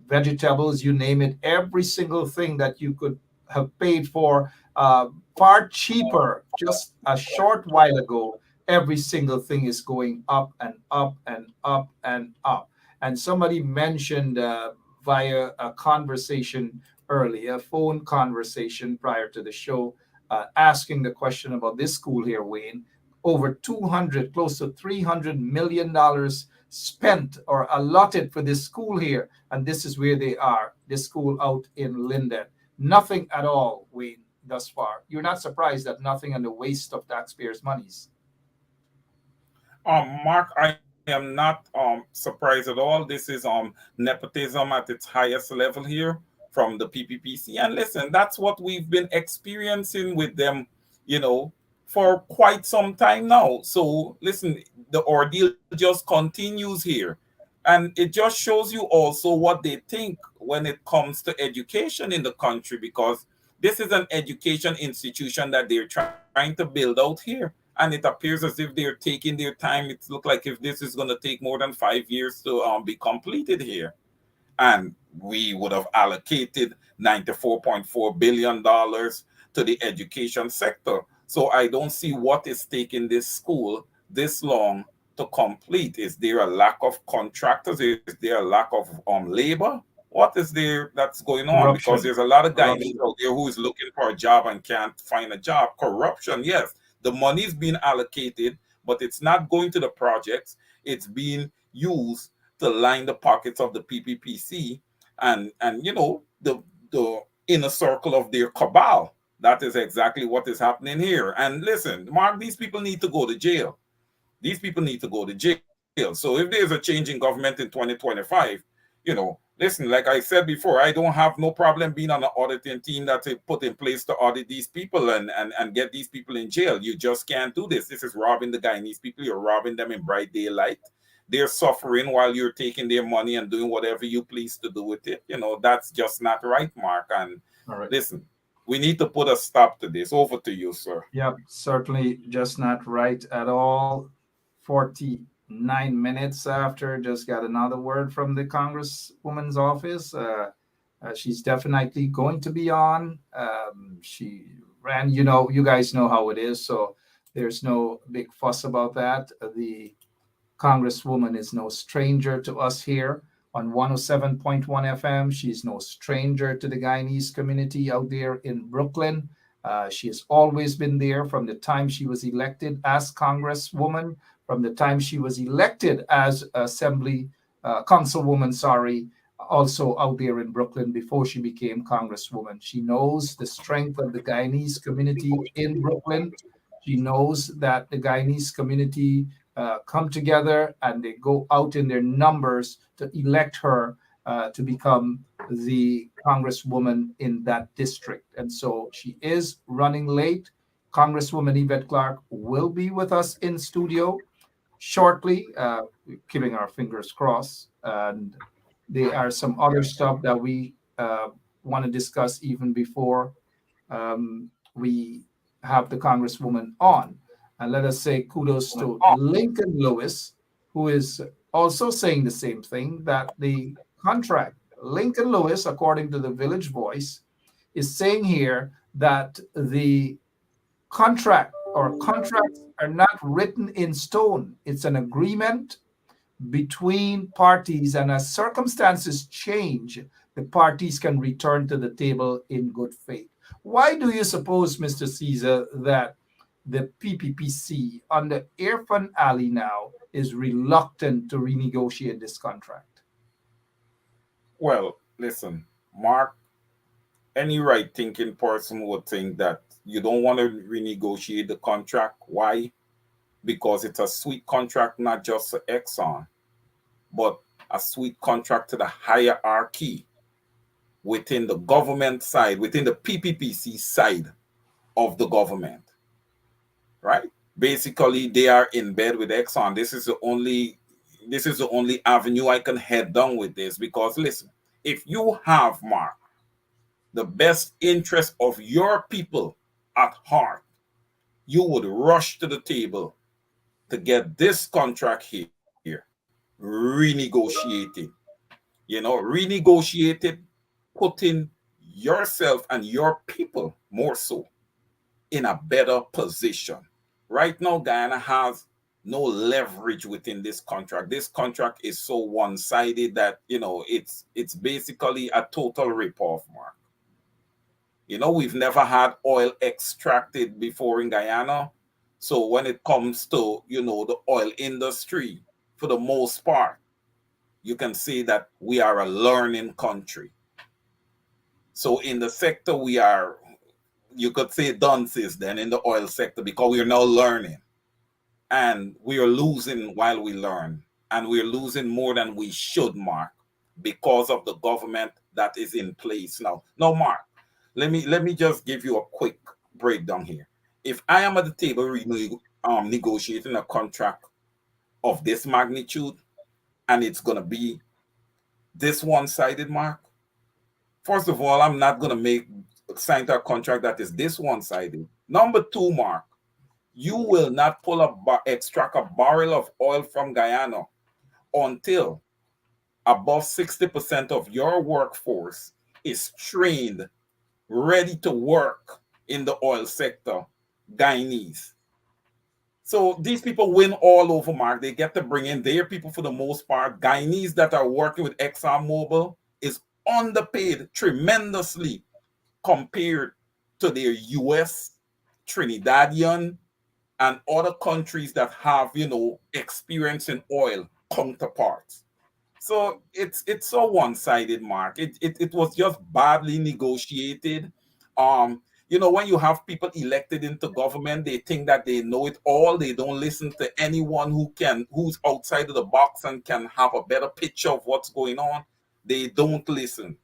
Vegetables, you name it. Every single thing that you could have paid for far cheaper just a short while ago. Every single thing is going up and up and up and up. And somebody mentioned via a conversation earlier, a phone conversation prior to the show, asking the question about this school here, Wayne. Over 200, close to $300 million spent or allotted for this school here. And this is where they are, this school out in Linden. Nothing at all, Wayne, thus far. You're not surprised that nothing and the waste of taxpayers' monies. Mark, I am not surprised at all. This is nepotism at its highest level here from the PPPC. And listen, that's what we've been experiencing with them, for quite some time now. So listen, the ordeal just continues here. And it just shows you also what they think when it comes to education in the country, because this is an education institution that they're trying to build out here. And it appears as if they're taking their time. It looks like if this is going to take more than 5 years to be completed here. And we would have allocated $94.4 billion to the education sector. So I don't see what is taking this school this long to complete. Is there a lack of contractors? Is there a lack of labor? What is there that's going on? Corruption. Because there's a lot of guys out there who is looking for a job and can't find a job. Corruption, yes. The money is being allocated, but it's not going to the projects. It's being used to line the pockets of the PPPC and the inner circle of their cabal. That is exactly what is happening here. And listen, Mark, these people need to go to jail. These people need to go to jail. So if there's a change in government in 2025, listen, like I said before, I don't have no problem being on an auditing team that's put in place to audit these people and get these people in jail. You just can't do this. This is robbing the Guyanese people. You're robbing them in bright daylight. They're suffering while you're taking their money and doing whatever you please to do with it. That's just not right, Mark. And listen, we need to put a stop to this. Over to you, sir. Yep, certainly just not right at all. 49 minutes after, just got another word from the Congresswoman's office. She's definitely going to be on. She ran, you guys know how it is, so there's no big fuss about that. The Congresswoman is no stranger to us here on 107.1 FM. She's no stranger to the Guyanese community out there in Brooklyn. She has always been there from the time she was elected as Congresswoman, from the time she was elected as Councilwoman, also out there in Brooklyn before she became Congresswoman. She knows the strength of the Guyanese community in Brooklyn. She knows that the Guyanese community come together and they go out in their numbers to elect her to become the Congresswoman in that district. And so she is running late. Congresswoman Yvette Clarke will be with us in studio shortly, keeping our fingers crossed. And there are some other stuff that we want to discuss even before we have the Congresswoman on. And let us say kudos to Lincoln Lewis, who is also saying the same thing, that the contract, Lincoln Lewis, according to the Village Voice, is saying here that the contract or contracts are not written in stone. It's an agreement between parties, and as circumstances change, the parties can return to the table in good faith. Why do you suppose, Mr. Caesar, that the PPPC under Irfan Ali now is reluctant to renegotiate this contract? Well, listen, Mark, any right thinking person would think that you don't want to renegotiate the contract. Why? Because it's a sweet contract, not just to Exxon, but a sweet contract to the hierarchy within the government side, within the PPPC side of the government, right? Basically, they are in bed with Exxon. This is the only avenue I can head down with this, because listen, if you have, Mark, the best interest of your people at heart, you would rush to the table to get this contract here renegotiated. Renegotiated, putting yourself and your people more so in a better position. Right now, Guyana has no leverage within this contract. This contract is so one-sided that it's basically a total rip-off, Mark. We've never had oil extracted before in Guyana. So when it comes to, the oil industry, for the most part, you can say that we are a learning country. So in the sector, you could say dunces then in the oil sector, because we are now learning. And we are losing while we learn. And we're losing more than we should, Mark, because of the government that is in place now. Now, Mark, let me just give you a quick breakdown here. If I am at the table negotiating a contract of this magnitude, and it's going to be this one-sided, Mark, first of all, I'm not going to sign a contract that is this one-sided. Number two, Mark, you will not extract a barrel of oil from Guyana until above 60% of your workforce is trained, ready to work in the oil sector, Guyanese. So these people win all over, Mark. They get to bring in their people for the most part. Guyanese that are working with ExxonMobil is underpaid tremendously compared to their US, Trinidadian, and other countries that have, experience in oil counterparts. So it's so one-sided, Mark. It was just badly negotiated. When you have people elected into government, they think that they know it all. They don't listen to anyone who's outside of the box and can have a better picture of what's going on. They don't listen.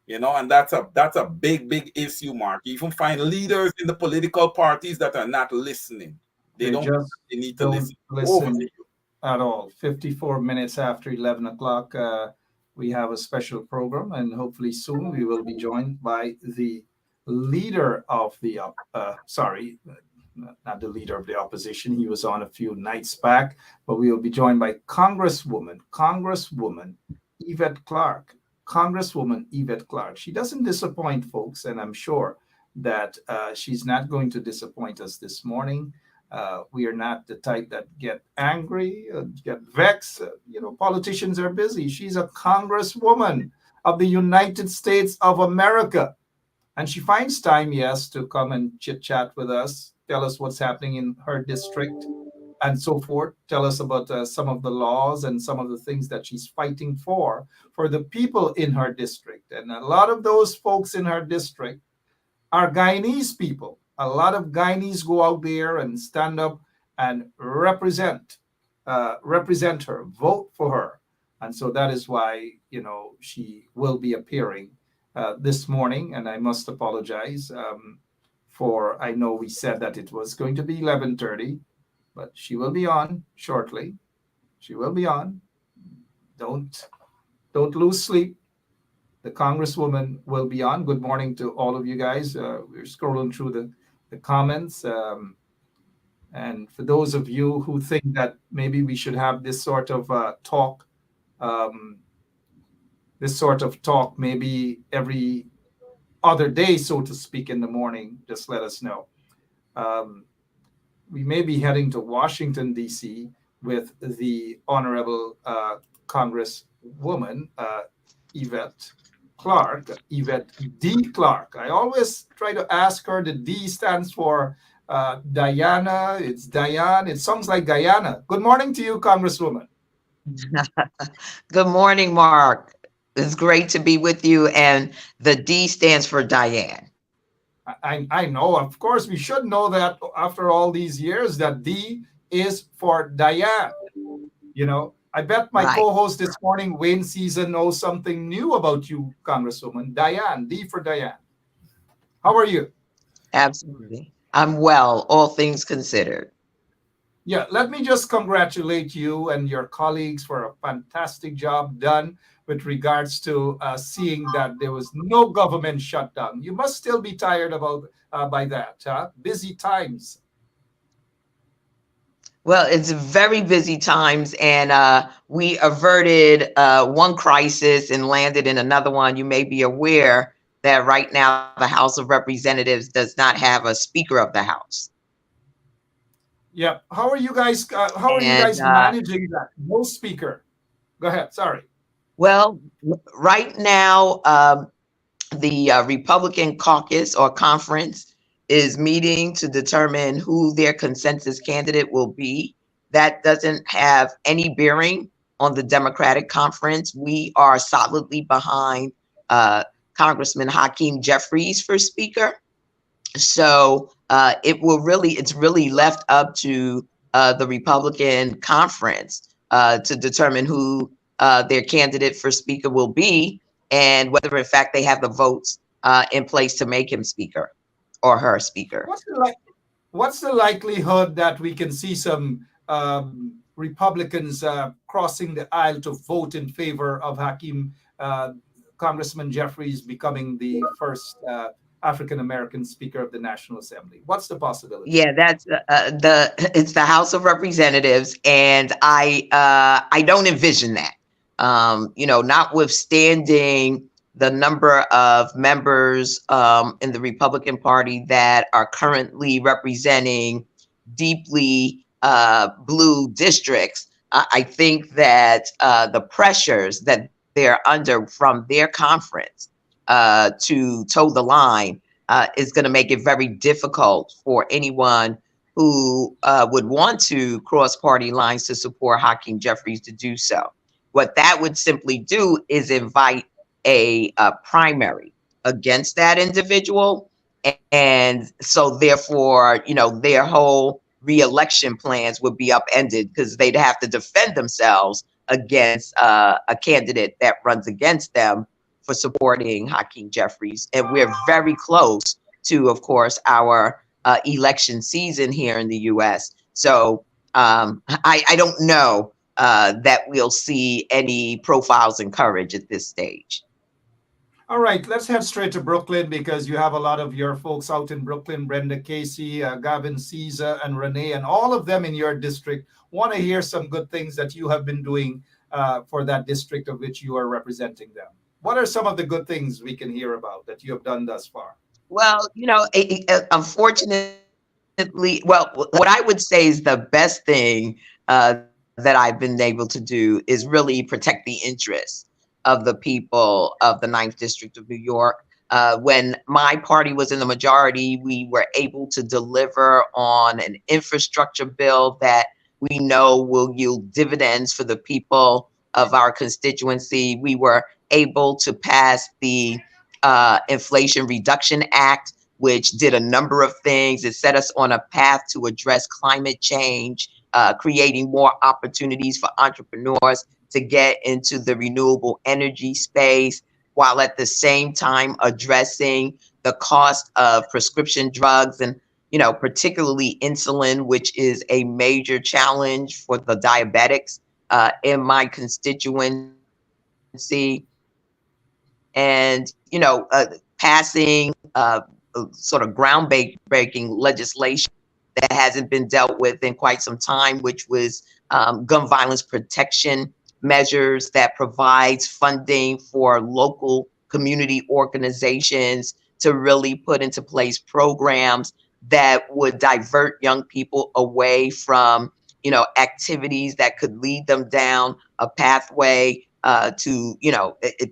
And that's a big issue, Mark. You even find leaders in the political parties that are not listening. They don't just they need to don't listen. listen at all. 54 minutes after 11 o'clock, we have a special program, and hopefully soon we will be joined by the leader of the not the leader of the opposition. He was on a few nights back, but we will be joined by Congresswoman Yvette Clarke. Congresswoman Yvette Clarke. She doesn't disappoint, folks, and I'm sure that she's not going to disappoint us this morning. We are not the type that get angry, get vexed. Politicians are busy. She's a congresswoman of the United States of America. And she finds time, yes, to come and chit chat with us, tell us what's happening in her district and so forth. Tell us about some of the laws and some of the things that she's fighting for the people in her district. And a lot of those folks in her district are Guyanese people. A lot of Guyanese go out there and stand up and represent her, vote for her. And so that is why, she will be appearing this morning. And I must apologize I know we said that it was going to be 11:30, but she will be on shortly. She will be on. Don't lose sleep. The Congresswoman will be on. Good morning to all of you guys. We're scrolling through the comments. And for those of you who think that maybe we should have this sort of talk maybe every other day, so to speak, in the morning, just let us know. We may be heading to Washington, D.C. with the Honorable Congresswoman Yvette Clarke, Yvette D. Clarke. I always try to ask her. The D stands for Diana, it's Diane. It sounds like Guyana. Good morning to you, Congresswoman. Good morning, Mark. It's great to be with you. And the D stands for Diane. I know, of course, we should know that after all these years that D is for Diane. You know, I bet my Right. co-host this morning, Wayne Season, knows something new about you, Congresswoman. Diane, D for Diane. How are you? Absolutely. I'm well, all things considered. Yeah, let me just congratulate you and your colleagues for a fantastic job done with regards to seeing that there was no government shutdown. You must still be tired about by that, huh? Busy times. Well, it's very busy times, and we averted one crisis and landed in another one. You may be aware that right now the House of Representatives does not have a Speaker of the House. Yeah. How are you guys? How are you And guys managing that? No speaker. Go ahead. Sorry. well, right now, the Republican caucus or conference is meeting to determine who their consensus candidate will be. That doesn't have any bearing on the Democratic conference. We are solidly behind uh, Congressman Hakeem Jeffries for Speaker. So it's really left up to the Republican conference to determine who their candidate for Speaker will be, and whether in fact they have the votes in place to make him Speaker or her Speaker. What's the likelihood that we can see some Republicans crossing the aisle to vote in favor of Hakeem Congressman Jeffries becoming the first African American Speaker of the National Assembly? What's the possibility? Yeah, that's it's the House of Representatives, and I don't envision that. Notwithstanding the number of members in the Republican Party that are currently representing deeply blue districts, I think that the pressures that they're under from their conference to toe the line is going to make it very difficult for anyone who would want to cross party lines to support Hakeem Jeffries to do so. What that would simply do is invite a primary against that individual. And so therefore, their whole reelection plans would be upended because they'd have to defend themselves against a candidate that runs against them for supporting Hakeem Jeffries. And we're very close to, of course, our election season here in the US. So I don't know that we'll see any profiles in courage at this stage. All right, let's head straight to Brooklyn because you have a lot of your folks out in Brooklyn, Brenda Casey, Gavin Caesar, and Renee, and all of them in your district want to hear some good things that you have been doing for that district of which you are representing them. What are some of the good things we can hear about that you have done thus far? Well, unfortunately, well, what I would say is the best thing that I've been able to do is really protect the interests of the people of the 9th District of New York. When my party was in the majority, we were able to deliver on an infrastructure bill that we know will yield dividends for the people of our constituency. We were able to pass the Inflation Reduction Act, which did a number of things. It set us on a path to address climate change, creating more opportunities for entrepreneurs to get into the renewable energy space, while at the same time addressing the cost of prescription drugs and, particularly insulin, which is a major challenge for the diabetics in my constituency. And, passing sort of groundbreaking legislation that hasn't been dealt with in quite some time, which was gun violence protection measures that provides funding for local community organizations to really put into place programs that would divert young people away from, activities that could lead them down a pathway to,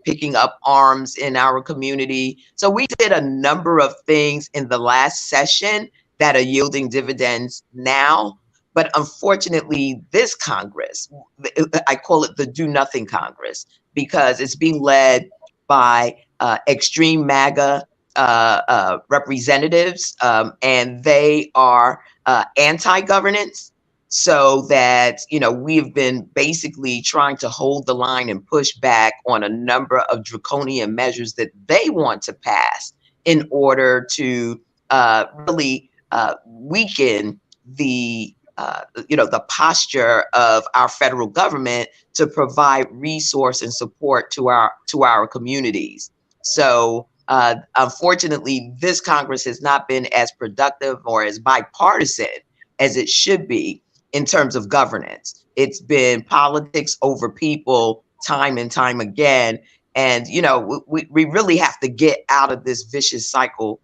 picking up arms in our community. So we did a number of things in the last session that are yielding dividends now. But unfortunately, this Congress, I call it the do nothing Congress, because it's being led by extreme MAGA representatives, and they are anti-governance. So that, we've been basically trying to hold the line and push back on a number of draconian measures that they want to pass in order to really weaken the posture of our federal government to provide resource and support to our communities. So unfortunately, this Congress has not been as productive or as bipartisan as it should be in terms of governance. It's been politics over people time and time again. And, we really have to get out of this vicious cycle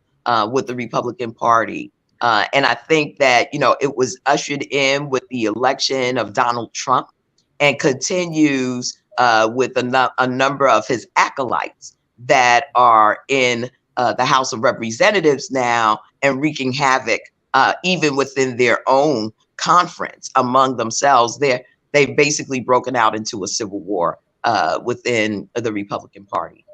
with the Republican Party. And I think that, it was ushered in with the election of Donald Trump and continues with a number of his acolytes that are in the House of Representatives now and wreaking havoc even within their own conference among themselves. They've basically broken out into a civil war within the Republican Party.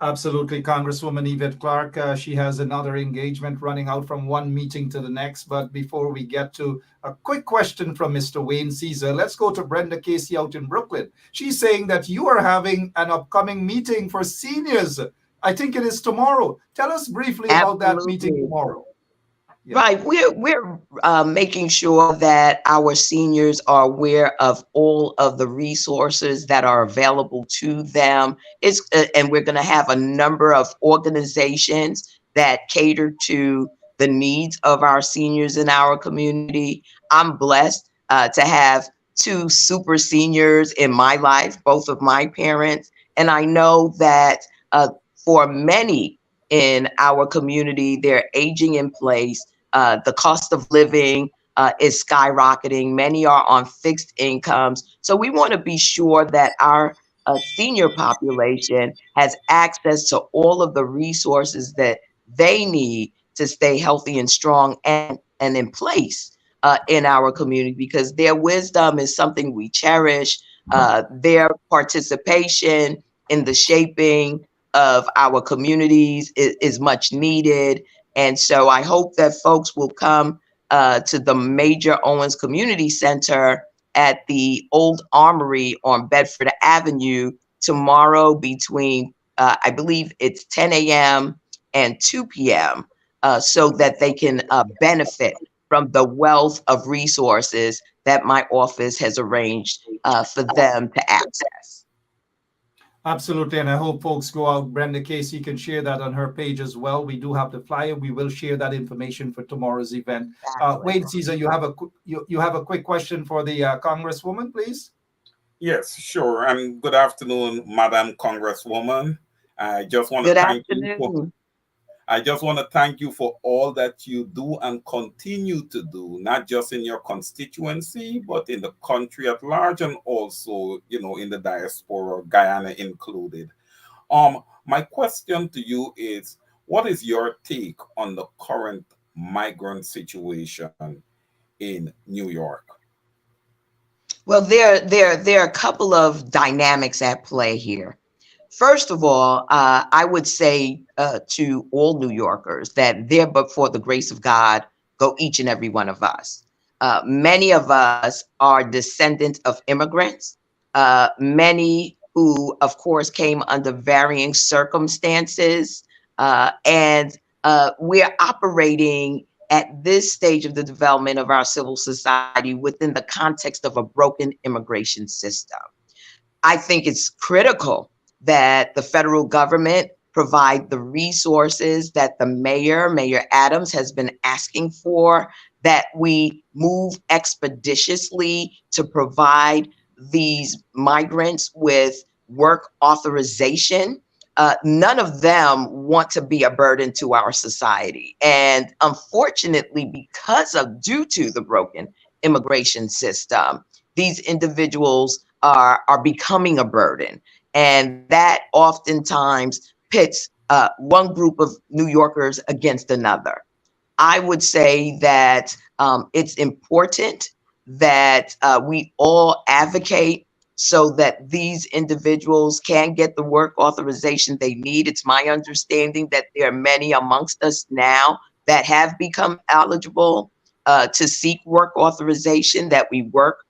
Absolutely, Congresswoman Yvette Clarke. She has another engagement running out from one meeting to the next. But before we get to a quick question from Mr. Wayne Caesar, let's go to Brenda Casey out in Brooklyn. She's saying that you are having an upcoming meeting for seniors. I think it is tomorrow. Tell us briefly about that meeting tomorrow. Yeah. Right. We're making sure that our seniors are aware of all of the resources that are available to them. And we're going to have a number of organizations that cater to the needs of our seniors in our community. I'm blessed to have two super seniors in my life, both of my parents. And I know that for many in our community, they're aging in place. The cost of living is skyrocketing. Many are on fixed incomes. So we want to be sure that our senior population has access to all of the resources that they need to stay healthy and strong and in place in our community, because their wisdom is something we cherish. Their participation in the shaping of our communities is much needed. And so I hope that folks will come to the Major Owens Community Center at the Old Armory on Bedford Avenue tomorrow between, I believe it's 10 a.m. and 2 p.m. So that they can benefit from the wealth of resources that my office has arranged for them to access. Absolutely, and I hope folks go out. Brenda Casey can share that on her page as well. We do have the flyer. We will share that information for tomorrow's event. Wayne Caesar, you have a quick question for the Congresswoman, please. Yes, sure. And good afternoon, Madam Congresswoman. I just want to thank you. I just want to thank you for all that you do and continue to do, not just in your constituency, but in the country at large, and also, in the diaspora, Guyana included. My question to you is, what is your take on the current migrant situation in New York? Well, there are a couple of dynamics at play here. First of all, I would say to all New Yorkers that there, but for the grace of God, go each and every one of us. Many of us are descendants of immigrants, many who, of course, came under varying circumstances. And we're operating at this stage of the development of our civil society within the context of a broken immigration system. I think it's critical that the federal government provide the resources that the Mayor Adams has been asking for, that we move expeditiously to provide these migrants with work authorization. None of them want to be a burden to our society. And unfortunately, due to the broken immigration system, these individuals are becoming a burden. And that oftentimes pits one group of New Yorkers against another. I would say that it's important that we all advocate so that these individuals can get the work authorization they need. It's my understanding that there are many amongst us now that have become eligible to seek work authorization, that we work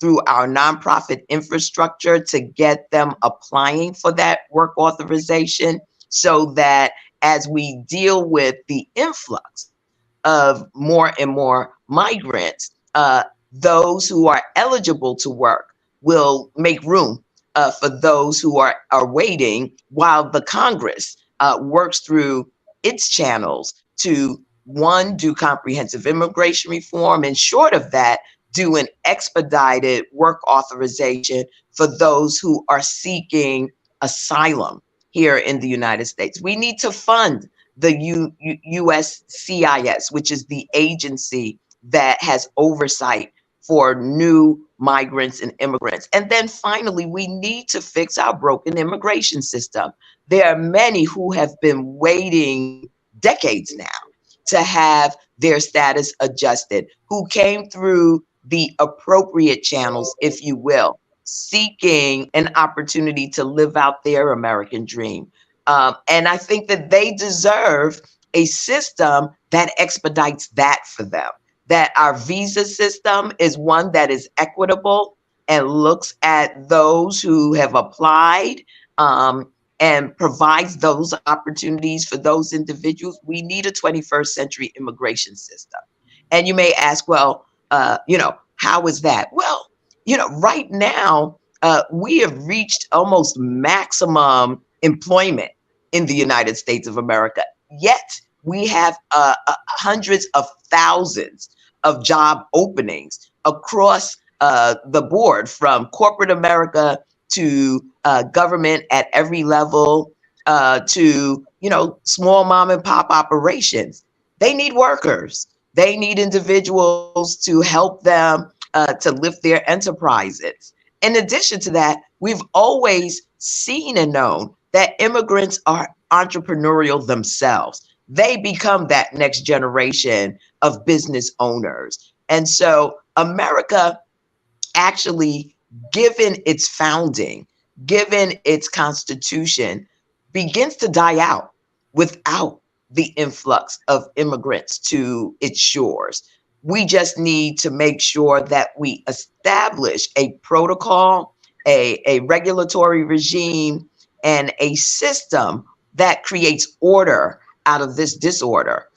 through our nonprofit infrastructure to get them applying for that work authorization, so that as we deal with the influx of more and more migrants, those who are eligible to work will make room for those who are waiting, while the Congress works through its channels to, one, do comprehensive immigration reform, and short of that, do an expedited work authorization for those who are seeking asylum here in the United States. We need to fund the USCIS, which is the agency that has oversight for new migrants and immigrants. And then finally, we need to fix our broken immigration system. There are many who have been waiting decades now to have their status adjusted, who came through the appropriate channels, if you will, seeking an opportunity to live out their American dream. And I think that they deserve a system that expedites that for them. That our visa system is one that is equitable and looks at those who have applied, and provides those opportunities for those individuals. We need a 21st century immigration system. And you may ask, well, how is that? Well, right now, we have reached almost maximum employment in the United States of America. Yet we have hundreds of thousands of job openings across the board, from corporate America to government at every level, to small mom and pop operations. They need workers. They need individuals to help them to lift their enterprises. In addition to that, we've always seen and known that immigrants are entrepreneurial themselves. They become that next generation of business owners. And so America, actually, given its founding, given its constitution, begins to die out without the influx of immigrants to its shores. We just need to make sure that we establish a protocol, a regulatory regime, and a system that creates order out of this disorder.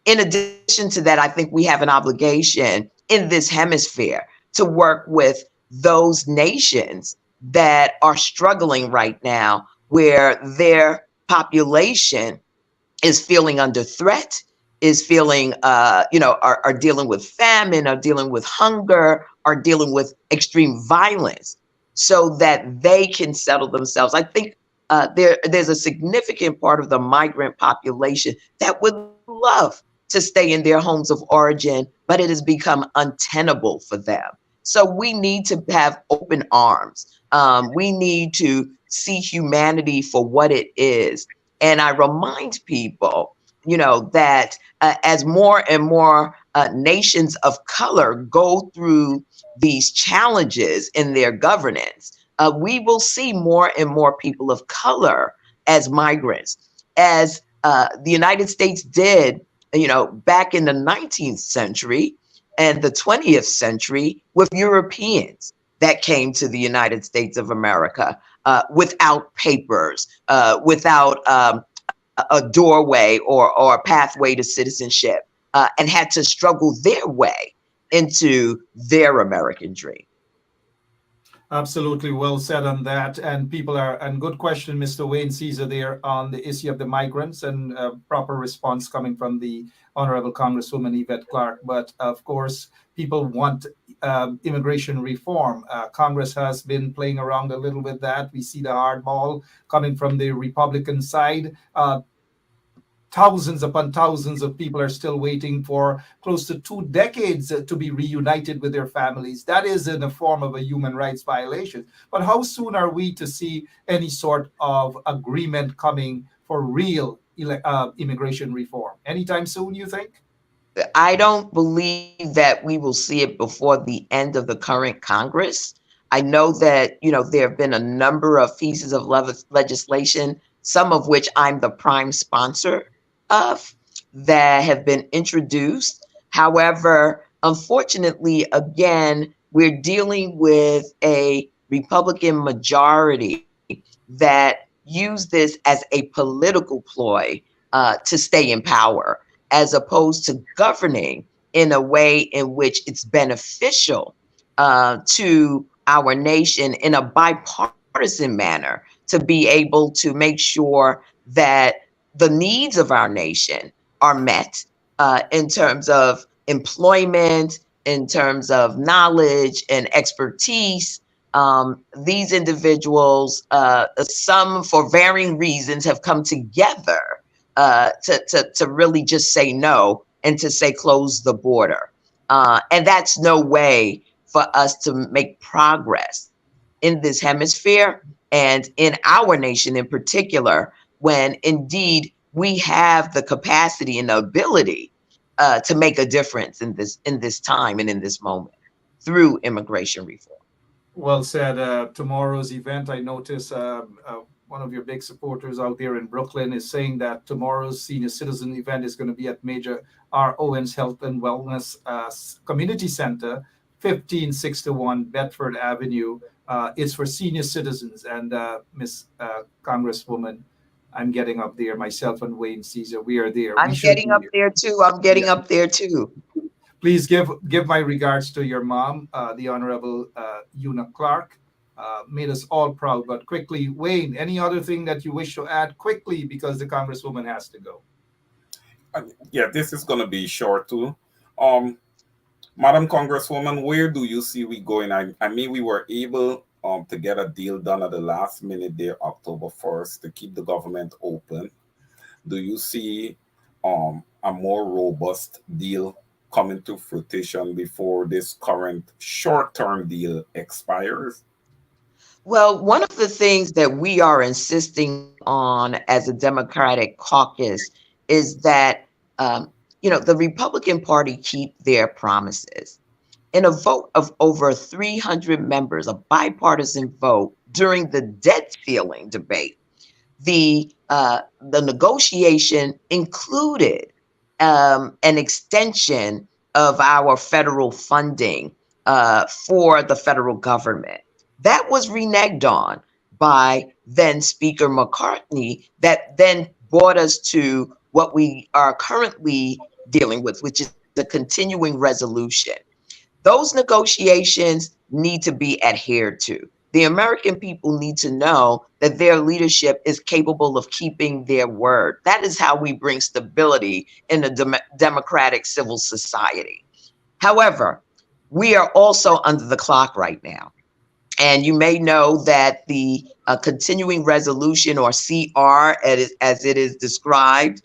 In addition to that, I think we have an obligation in this hemisphere to work with those nations that are struggling right now, where their population is feeling under threat, is feeling, are dealing with famine, are dealing with hunger, are dealing with extreme violence, so that they can settle themselves. I think there's a significant part of the migrant population that would love to stay in their homes of origin, but it has become untenable for them. So we need to have open arms. We need to see humanity for what it is. And I remind people, that as more and more nations of color go through these challenges in their governance, we will see more and more people of color as migrants, as the United States did, back in the 19th century and the 20th century with Europeans that came to the United States of America without papers, without a doorway or a pathway to citizenship, and had to struggle their way into their American dream. Absolutely well said on that. And good question, Mr. Wayne Caesar, there on the issue of the migrants, and proper response coming from the Honorable Congresswoman Yvette Clarke. But of course, people want immigration reform. Congress has been playing around a little with that. We see the hardball coming from the Republican side. Thousands upon thousands of people are still waiting for close to 2 decades to be reunited with their families. That is in a form of a human rights violation. But how soon are we to see any sort of agreement coming for real immigration reform? Anytime soon, you think? I don't believe that we will see it before the end of the current Congress. I know that, there have been a number of pieces of legislation, some of which I'm the prime sponsor of, that have been introduced. However, unfortunately, again, we're dealing with a Republican majority that use this as a political ploy to stay in power, as opposed to governing in a way in which it's beneficial to our nation in a bipartisan manner, to be able to make sure that the needs of our nation are met in terms of employment, in terms of knowledge and expertise. These individuals, some for varying reasons, have come together to really just say no and to say close the border. And that's no way for us to make progress in this hemisphere and in our nation in particular, when indeed we have the capacity and the ability to make a difference in this time and in this moment through immigration reform. Well said. Tomorrow's event, I notice one of your big supporters out there in Brooklyn is saying that tomorrow's senior citizen event is going to be at Major R. Owens Health and Wellness Community Center, 1561 Bedford Avenue. It's for senior citizens. And Miss Congresswoman, I'm getting up there, myself and Wayne Caesar. We are there. I'm getting up there too. I'm getting up there too. Please give my regards to your mom, the Honorable Una Clark. Made us all proud. But quickly, Wayne, any other thing that you wish to add quickly, because the Congresswoman has to go? Yeah, this is going to be short too. Madam Congresswoman, where do you see we going? I mean, we were able to get a deal done at the last minute there, October 1st, to keep the government open. Do you see a more robust deal coming to fruition before this current short-term deal expires? Well, one of the things that we are insisting on as a Democratic caucus is that, the Republican Party keep their promises. In a vote of over 300 members, a bipartisan vote during the debt ceiling debate, the negotiation included an extension of our federal funding for the federal government. That was reneged on by then Speaker McCartney, that then brought us to what we are currently dealing with, which is the continuing resolution. Those negotiations need to be adhered to. The American people need to know that their leadership is capable of keeping their word. That is how we bring stability in a democratic civil society. However, we are also under the clock right now. And you may know that the continuing resolution, or CR as it is described,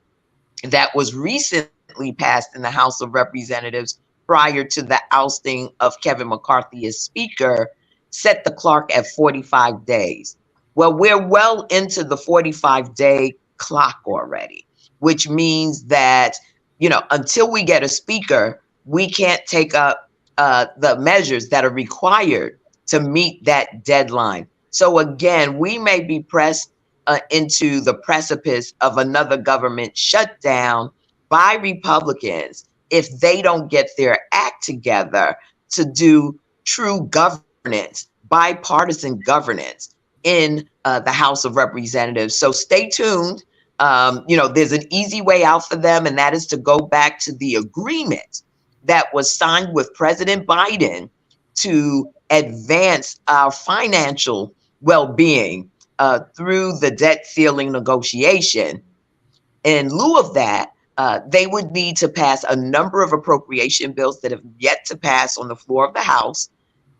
that was recently passed in the House of Representatives prior to the ousting of Kevin McCarthy as Speaker, set the clock at 45 days. Well, we're well into the 45-day clock already, which means that, until we get a Speaker, we can't take up the measures that are required to meet that deadline. So again, we may be pressed into the precipice of another government shutdown by Republicans if they don't get their act together to do true governance, bipartisan governance in the House of Representatives. So stay tuned. There's an easy way out for them, and that is to go back to the agreement that was signed with President Biden to advance our financial well-being through the debt ceiling negotiation. In lieu of that, they would need to pass a number of appropriation bills that have yet to pass on the floor of the House.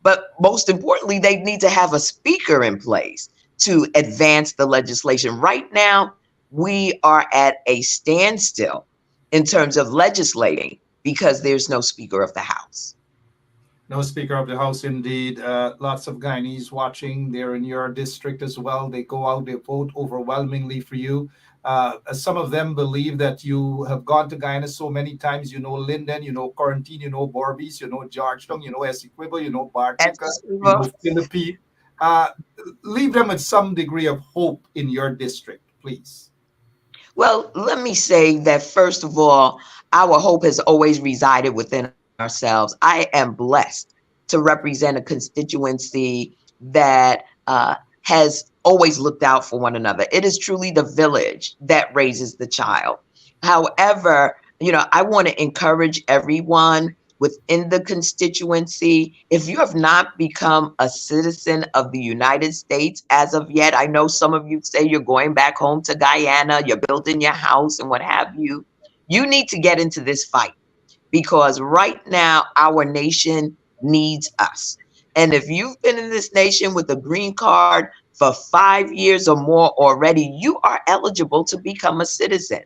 But most importantly, they need to have a speaker in place to advance the legislation. Right now, we are at a standstill in terms of legislating because there's no Speaker of the House. No, Speaker of the House, indeed. Lots of Guyanese watching. They're in your district as well. They go out, they vote overwhelmingly for you. Some of them believe that you have gone to Guyana so many times. You know Linden, you know Quarantine, you know Borbies, you know Georgetown, you know Essequibo, you know Bartica, you know Philippine. Uh, Leave them with some degree of hope in your district, please. Well, let me say that first of all, our hope has always resided within ourselves. I am blessed to represent a constituency that has always looked out for one another. It is truly the village that raises the child. However, I want to encourage everyone within the constituency. If you have not become a citizen of the United States as of yet, I know some of you say you're going back home to Guyana, you're building your house and what have you. You need to get into this fight because right now our nation needs us. And if you've been in this nation with a green card for 5 years or more already, you are eligible to become a citizen.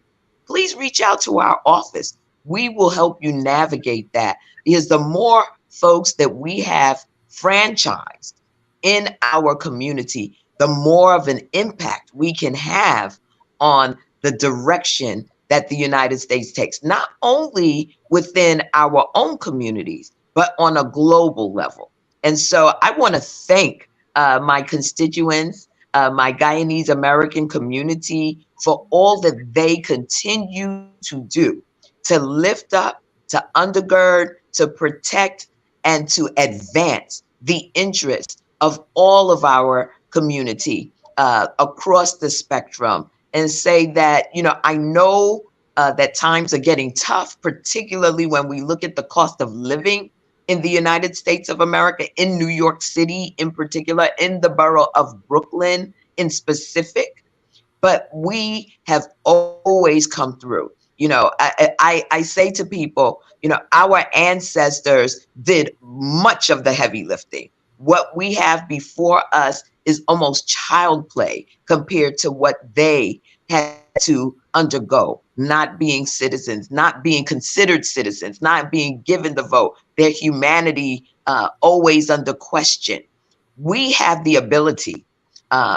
Please reach out to our office. We will help you navigate that because the more folks that we have franchised in our community, the more of an impact we can have on the direction that the United States takes, not only within our own communities, but on a global level. And so I want to thank my constituents, my Guyanese American community for all that they continue to do to lift up, to undergird, to protect, and to advance the interests of all of our community across the spectrum and say that, I know that times are getting tough, particularly when we look at the cost of living in the United States of America, in New York City in particular, in the borough of Brooklyn in specific. But we have always come through. I say to people, our ancestors did much of the heavy lifting. What we have before us is almost child play compared to what they had to undergo, not being citizens, not being considered citizens, not being given the vote, their humanity always under question. We have the ability.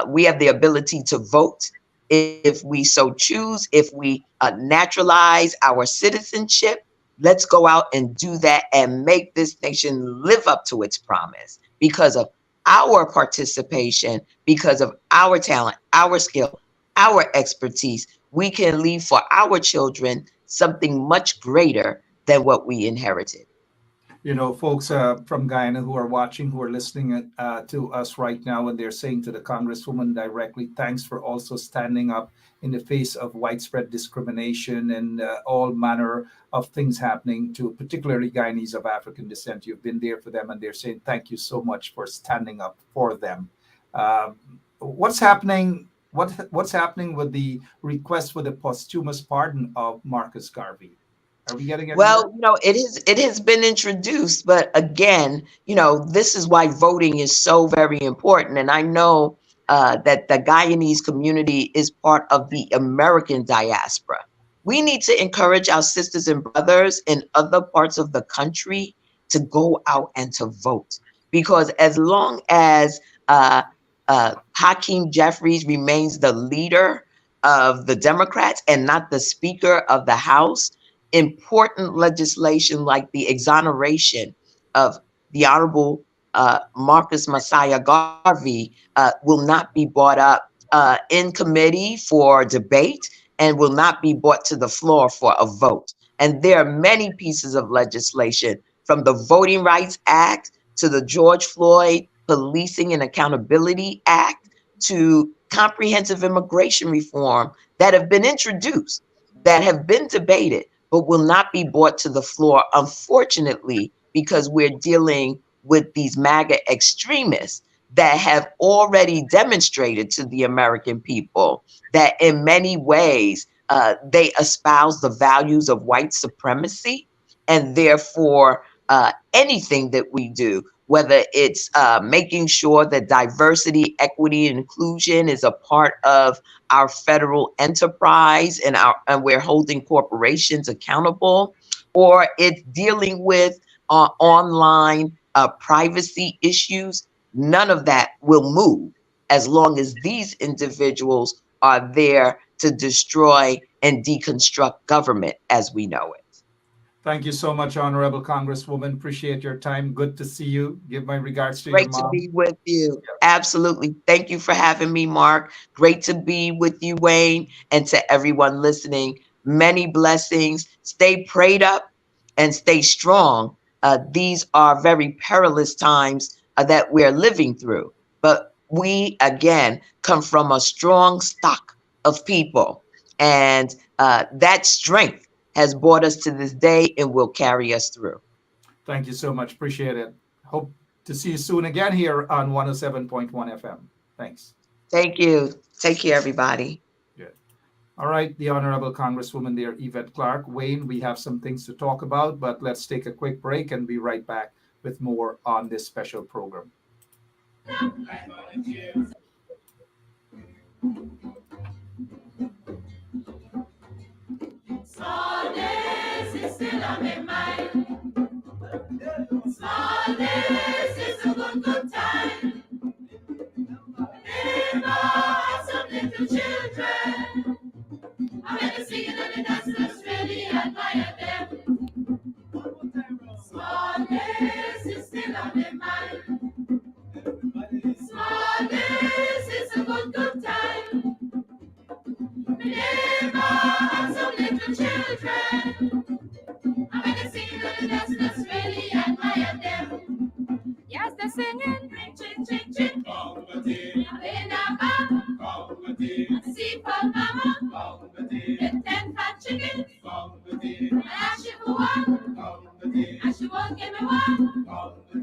We have the ability to vote if we so choose, if we naturalize our citizenship. Let's go out and do that and make this nation live up to its promise because of our participation, because of our talent, our skill, our expertise. We can leave for our children something much greater than what we inherited. Folks from Guyana who are watching, who are listening to us right now, and they're saying to the Congresswoman directly, thanks for also standing up in the face of widespread discrimination and all manner of things happening to particularly Guyanese of African descent. You've been there for them, and they're saying thank you so much for standing up for them. What's happening? What's happening with the request for the posthumous pardon of Marcus Garvey? Are we getting anywhere? Well, it has been introduced, but again, this is why voting is so very important. And I know that the Guyanese community is part of the American diaspora. We need to encourage our sisters and brothers in other parts of the country to go out and to vote, because as long as Hakeem Jeffries remains the leader of the Democrats and not the Speaker of the House, important legislation like the exoneration of the Honorable Marcus Messiah Garvey will not be brought up in committee for debate and will not be brought to the floor for a vote. And there are many pieces of legislation, from the Voting Rights Act to the George Floyd Policing and Accountability Act to comprehensive immigration reform, that have been introduced, that have been debated, but will not be brought to the floor, unfortunately, because we're dealing with these MAGA extremists that have already demonstrated to the American people that in many ways they espouse the values of white supremacy, and therefore anything that we do, whether it's making sure that diversity, equity, and inclusion is a part of our federal enterprise and we're holding corporations accountable, or it's dealing with online privacy issues, none of that will move as long as these individuals are there to destroy and deconstruct government as we know it. Thank you so much, Honorable Congresswoman. Appreciate your time. Good to see you. Give my regards to your Great to mom. be with you. Absolutely. Thank you for having me, Mark. Great to be with you, Wayne, and to everyone listening. Many blessings. Stay prayed up and stay strong. These are very perilous times that we're living through. But we, again, come from a strong stock of people. And that strength has brought us to this day and will carry us through. Thank you so much. Appreciate it. Hope to see you soon again here on 107.1 FM. Thanks. Thank you. Take care, everybody. Good. All right, the Honorable Congresswoman there, Yvette Clarke. Wayne, we have some things to talk about, but let's take a quick break and be right back with more on this special program. Small days is still on my mind. Small days is a good time. Neighbor has some little children. I'm gonna sing it on the dance, really admire them. Small days is still on my mind. Small days is a good time. Neighbor has some little children. I'm gonna sing it on the dance, really admire them. Yes, they're singing. Ching, ching, ching. In a bar. See for mama. Get 10 fat chickens. And ask you for one. And she won't give me one.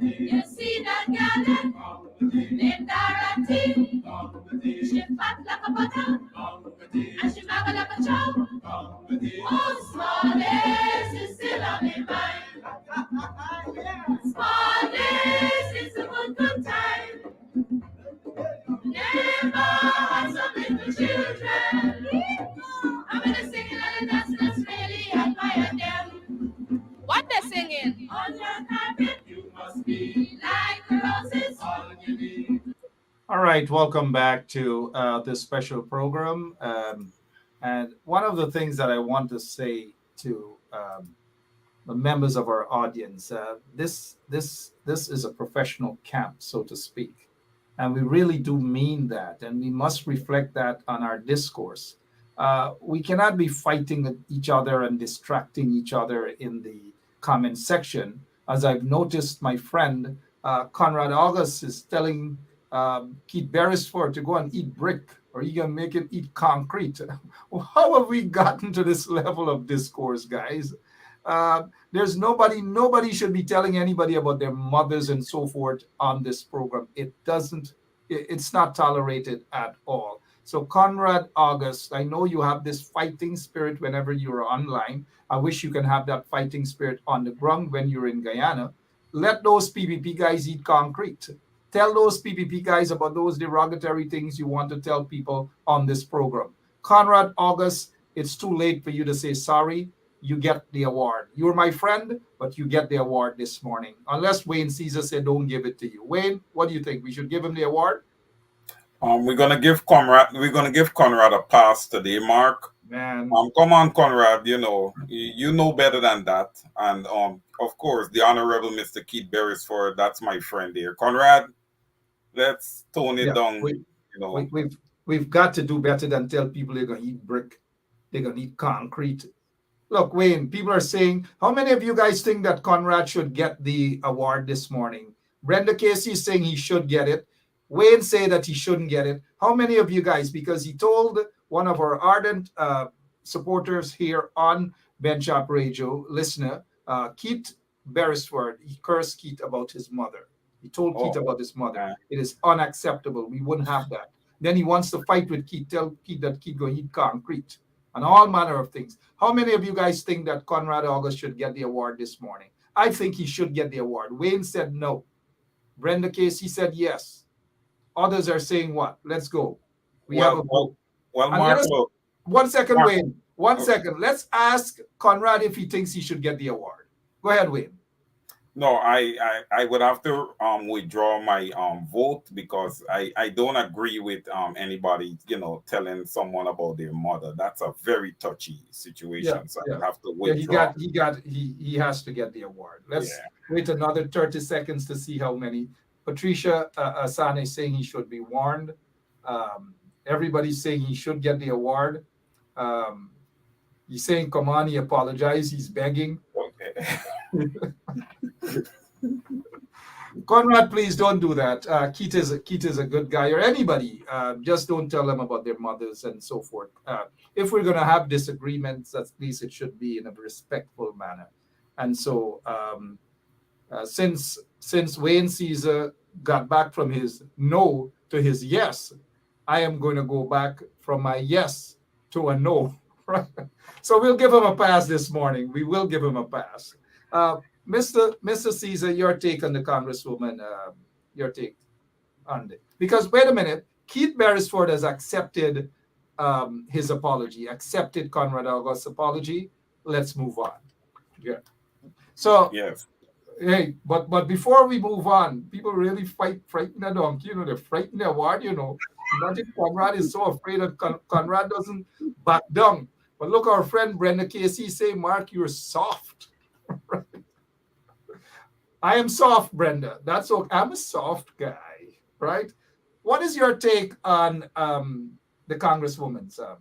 You see that girl named Dorothy. She fat like a butter. And she maggle like a chow. Oh, small days is still on my mind. Small days is a good time. Never had some little children. I'm gonna sing it and that's really admire them. What they're singing? On your carpet, you must be like the roses. All you need. All right, welcome back to this special program. And one of the things that I want to say to the members of our audience, this is a professional camp, so to speak, and we really do mean that, and we must reflect that on our discourse. We cannot be fighting each other and distracting each other in the comment section. As I've noticed, my friend Conrad August is telling Keith Beresford to go and eat brick, or you can make him eat concrete. How have we gotten to this level of discourse, guys? There's nobody should be telling anybody about their mothers and so forth on this program. It's not tolerated at all. So Conrad August, I know you have this fighting spirit whenever you're online. I wish you can have that fighting spirit on the ground when you're in Guyana. Let those PPP guys eat concrete. Tell those PPP guys about those derogatory things you want to tell people on this program. Conrad August, it's too late for you to say sorry. You get the award. You're my friend, but you get the award this morning. Unless Wayne Caesar said don't give it to you. Wayne, what do you think? We should give him the award? We're gonna give Conrad a pass today, Mark. Man. Come on, Conrad. You know better than that. And of course, the Honorable Mr. Keith Beresford, that's my friend here. Conrad, let's tone it down. We've got to do better than tell people they're gonna eat brick, they're gonna eat concrete. Look, Wayne, people are saying, how many of you guys think that Conrad should get the award this morning? Brenda Casey is saying he should get it. Wayne say that he shouldn't get it. How many of you guys, because he told one of our ardent supporters here on Benchop Radio, listener, Keith Beresford, he cursed Keith about his mother. He told Keith about his mother. It is unacceptable. We wouldn't have that. Then he wants to fight with Keith, tell Keith that Keith going to eat concrete and all manner of things. How many of you guys think that Conrad August should get the award this morning? I think he should get the award. Wayne said no. Brenda Casey said yes. Others are saying what? Let's go. We have a vote. Well, Mark, one second, Wayne. One second. Let's ask Conrad if he thinks he should get the award. Go ahead, Wayne. No, I would have to withdraw my vote because I don't agree with anybody, telling someone about their mother. That's a very touchy Yeah, situation. So I yeah, would have to yeah. withdraw. He has to get the award. Let's Yeah. wait another 30 seconds to see how many. Patricia Asane is saying he should be warned. Everybody's saying he should get the award. Um, he's saying Kamani apologize. He's begging. Okay. Conrad, please don't do that. Keith is a good guy, or anybody. Just don't tell them about their mothers and so forth. If we're going to have disagreements, at least it should be in a respectful manner. And so, since Wayne Caesar got back from his no to his yes, I am going to go back from my yes to a no. Right? So we'll give him a pass this morning. We will give him a pass. Uh, Mr. Caesar, your take on the Congresswoman, your take on it. Because wait a minute, Keith Beresford has accepted his apology, accepted Conrad August's apology. Let's move on. Yeah. So Yes. hey, but before we move on, people really frighten the donkey. They frighten the award. Imagine Conrad is so afraid that Conrad doesn't back down. But look, our friend Brenda Casey say, Mark, you're soft. I am soft, Brenda. That's okay. I'm a soft guy, right? What is your take on the Congresswoman's Yeah.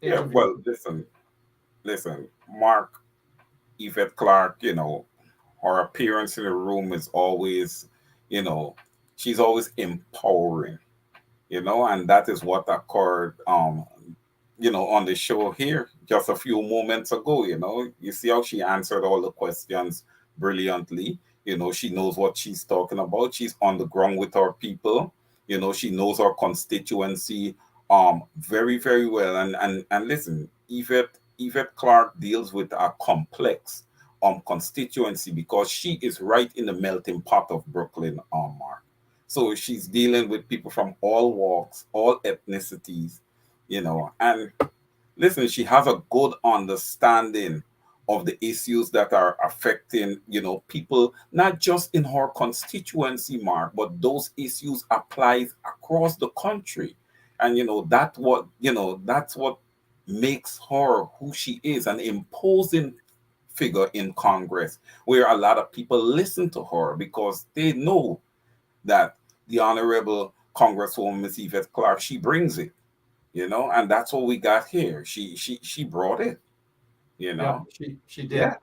interview? Well, listen, Mark, Yvette Clark, her appearance in the room is always, you know, she's always empowering, and that is what occurred, on the show here just a few moments ago. You see how she answered all the questions brilliantly. She knows what she's talking about. She's on the ground with our people. She knows our constituency very, very well. And listen, Yvette Clark deals with a complex constituency because she is right in the melting pot of Brooklyn, Mark. So she's dealing with people from all walks, all ethnicities, and listen, she has a good understanding of the issues that are affecting, people, not just in her constituency, Mark, but those issues applies across the country. And that's what makes her who she is, an imposing figure in Congress, where a lot of people listen to her because they know that the Honorable Congresswoman Miss Yvette Clark, she brings it, and that's what we got here. She brought it, Yeah, she did. Yeah.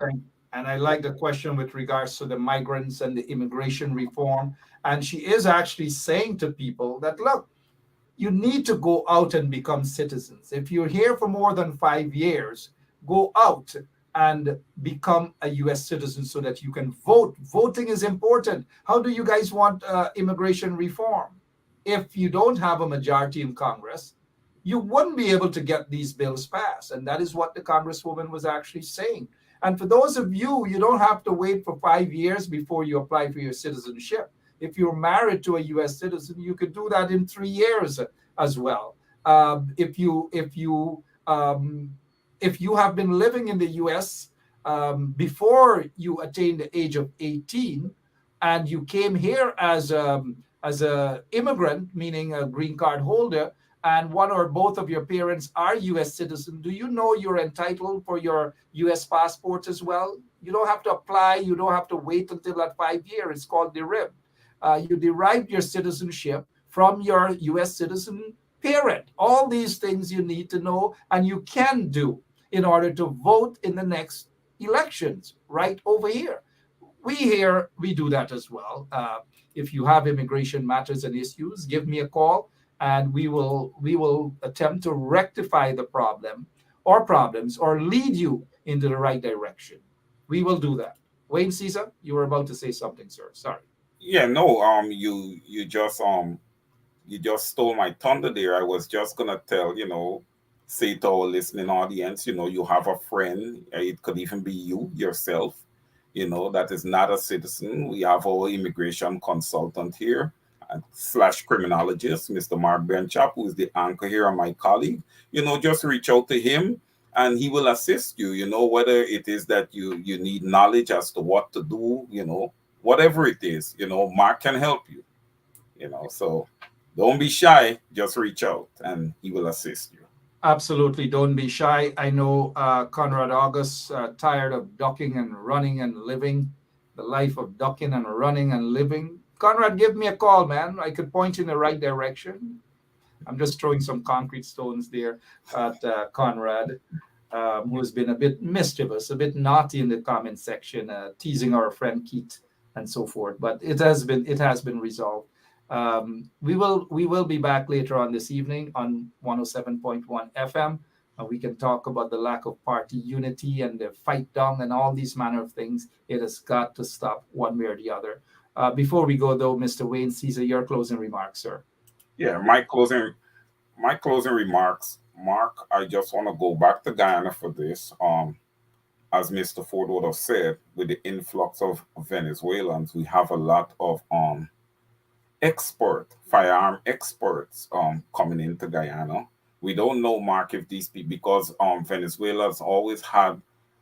And I like the question with regards to the migrants and the immigration reform. And she is actually saying to people that, look, you need to go out and become citizens. If you're here for more than 5 years, go out and become a US citizen so that you can vote. Voting is important. How do you guys want immigration reform? If you don't have a majority in Congress, you wouldn't be able to get these bills passed. And that is what the Congresswoman was actually saying. And for those of you, you don't have to wait for 5 years before you apply for your citizenship. If you're married to a U.S. citizen, you could do that in 3 years as well. If you have been living in the U.S. Before you attain the age of 18, and you came here as a immigrant, meaning a green card holder, and one or both of your parents are U.S. citizens, do you know you're entitled for your U.S. passport as well? You don't have to apply. You don't have to wait until that 5 years. It's called deriv. You derived your citizenship from your U.S. citizen parent. All these things you need to know and you can do in order to vote in the next elections right over here. We do that as well. If you have immigration matters and issues, give me a call and we will attempt to rectify the problem or problems or lead you into the right direction. We will do that. Wayne Caesar, you were about to say something, sir. Sorry. Yeah, no, you just stole my thunder there. I was just gonna say to our listening audience, you have a friend, it could even be you yourself, that is not a citizen. We have our immigration consultant here, slash criminologist, Mr. Mark Benchap, who is the anchor here and my colleague. Just reach out to him and he will assist you, whether it is that you need knowledge as to what to do, whatever it is, Mark can help you, so don't be shy, just reach out and he will assist you. Absolutely, don't be shy. I know Conrad August, tired of ducking and running and living the life of ducking and running and living. Conrad, give me a call, man. I could point you in the right direction. I'm just throwing some concrete stones there at Conrad, who has been a bit mischievous, a bit naughty in the comment section, teasing our friend Keith and so forth. But it has been resolved. We will be back later on this evening on 107.1 FM. And we can talk about the lack of party unity and the fight down and all these manner of things. It has got to stop one way or the other. Before we go, though, Mr. Wayne Caesar, your closing remarks, sir. Yeah, my closing remarks, Mark. I just want to go back to Guyana for this. As Mr. Ford would have said, with the influx of Venezuelans, we have a lot of firearm experts coming into Guyana. We don't know, Mark, if these people, because Venezuela's always had